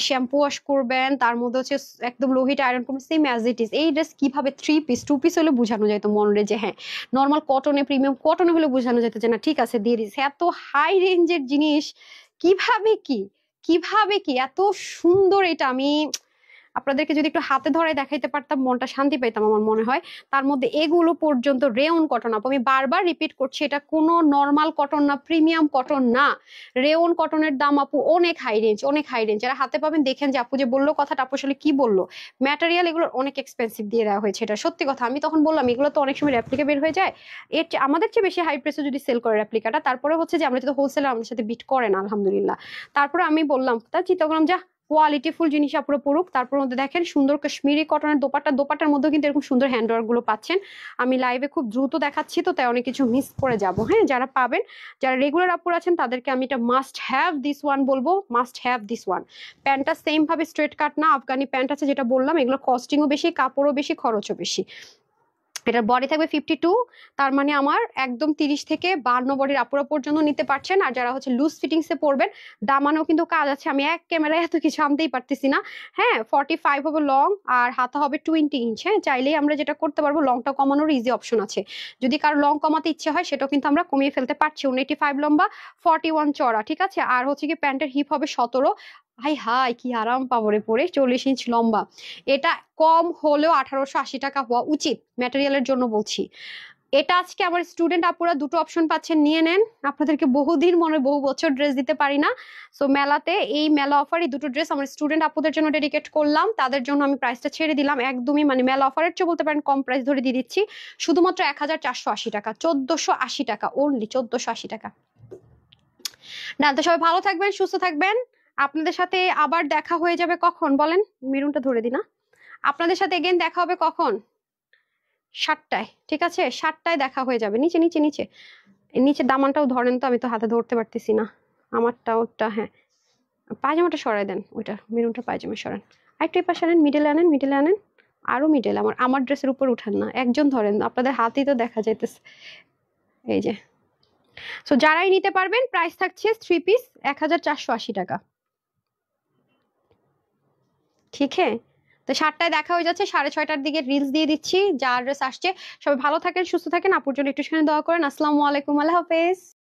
শ্যাম্পু ওয়াশ করবেন, তার মধ্যে হচ্ছে একদম লোহিটা আয়রন করবেন, সেম অ্যাজ ইট ইজ। এই ড্রেস কিভাবে 3 পিস 2 পিস হলে বোঝানো যায় তো মনে যে হ্যাঁ নর্মাল কটনে প্রিমিয়াম কটনে হলে বোঝানো যেত যে না ঠিক আছে দিয়ে দিচ্ছে, এত হাই রেঞ্জের জিনিস কিভাবে কি এত সুন্দর। এটা আমি আপনাদেরকে যদি একটু হাতে ধরে দেখাইতে পারতাম মনটা শান্তি পাইতাম আমার মনে হয়। তার মধ্যে এগুলো পর্যন্ত রেয়ন কটন, আপু আমি বারবার রিপিট করছি, এটা কোনো নর্মাল কটন না, প্রিমিয়াম কটন না, রেয়ন কটনের দাম আপু অনেক হাই রেঞ্জ, অনেক হাই রেঞ্জ। যারা হাতে পাবেন দেখেন যে আপু যে বললো কথাটা আপু আসলে কি বললো, ম্যাটেরিয়াল এগুলো অনেক এক্সপেন্সিভ দিয়ে দেওয়া হয়েছে, এটা সত্যি কথা। আমি তখন বললাম এগুলো তো অনেক সময় রেপ্লিকা বের হয়ে যায়, আমাদের চেয়ে বেশি হাই প্রেসে যদি সেল করে রেপ্লিকাটা, তারপরে হচ্ছে যে আমরা যদি হোলসেলার আমাদের সাথে বিট করেন আলহামদুলিল্লাহ। তারপরে আমি বললাম তা চিন্তা করলাম যা কোয়ালিটিফুল জিনিস পুরো পড়ুক, তারপর মধ্যে দেখেন সুন্দর কাশ্মীরি কটনের দোপাট্টার মধ্যে কিন্তু এরকম সুন্দর হ্যান্ডওয়ার্ক গুলো পাচ্ছেন। আমি লাইভে খুব দ্রুত দেখাচ্ছি তো তাই অনেক কিছু মিস করে যাব, হ্যাঁ, যারা পাবেন, যারা রেগুলার আপুর আছেন তাদেরকে আমি এটা মাস্ট হ্যাভ দিস ওয়ান বলবো, মাস্ট হ্যাভ দিস ওয়ান। প্যান্টটা সেম ভাবে স্ট্রেট কাট না, আফগানি প্যান্ট আছে যেটা বললাম, এগুলো কস্টিংও বেশি, কাপড়ও বেশি, খরচও বেশি। এটার বডি থাকবে 52, তার মানে আমার একদম 30 থেকে 52 বডির আপুরা পর্যন্ত নিতে পারছেন। আর যারা হচ্ছে লুজ ফিটিংসে পরবেন, দামানেও কিন্তু কাজ আছে, আমি এক ক্যামেরায় এত কিছু আনতেই পারতেছি না, হ্যাঁ। 45 হবে লং আর হাতা হবে 20 ইঞ্চ, হ্যাঁ। চাইলেই আমরা যেটা করতে পারবো লংটা কমানোর ইজি অপশন আছে, যদি কারো লং কমাতে ইচ্ছে হয় সেটাও কিন্তু আমরা কমিয়ে ফেলতে পারছি। 185 লম্বা, 41 চড়া, ঠিক আছে। আর হচ্ছে কি প্যান্টের হিপ হবে 17, হাই হাই কি আরাম পাবো রে পরে, 40 ইঞ্চ লম্বা। এটা কম হলেও 1880 টাকা হওয়া উচিত, ম্যাটেরিয়ালের জন্য বলছি। এটা আজকে আমার স্টুডেন্ট আপুরা দুটো অপশন পাচ্ছেন, নিয়ে নেন। আপনাদেরকে বহুদিন মনে বহু বছর ড্রেস দিতে পারি না, সো মেলাতে এই মেলা অফার এই দুটো ড্রেস আমার স্টুডেন্ট আপুদের জন্য ডেডিকেট করলাম। তাদের জন্য আমি প্রাইসটা ছেড়ে দিলাম একদমই, মানে মেলা অফারের চেয়ে বলতে পারেন কম প্রাইস ধরে দিয়ে দিচ্ছি, শুধুমাত্র 1480 টাকা, 1480 টাকা অনলি, 1480 টাকা। না তো সবাই ভালো থাকবেন, সুস্থ থাকবেন। আপনাদের সাথে আবার দেখা হয়ে যাবে কখন বলেন, মেরুনটা ধরে দিনা। আপনাদের সাথে এগেন দেখা হবে কখন? 7টায়, ঠিক আছে? 7টায় দেখা হয়ে যাবে। নিচে নিচে নিচে নিচে দামানটাও ধরেন তো, আমি তো হাতে ধরতে পারতেছি না। আমারটা ওটা, হ্যাঁ পায়জামাটা সরাই দেন, ওইটা মেরুনটা পায়জামা সরান। আরেকটু এই পাশে আনেন, মিডলে আনেন, মিডলে আনেন, আরো মিডল। আমার ড্রেসের উপর উঠান না, একজন ধরেন, আপনাদের হাতেই তো দেখা যাইতেছে। এই যে, সো যারাই নিতে পারবেন প্রাইস থাকছে 3 পিস 1480 টাকা। ঠিক আছে, তো 7টায় দেখা হয়ে যাচ্ছে, 6:30টার দিকে রিলস দিয়ে দিচ্ছি, যা ড্রেস আসছে। সবাই ভালো থাকেন, সুস্থ থাকেন, আপুর জন্য একটু দোয়া করেন। আসসালামু আলাইকুম, আল্লাহ হাফেজ।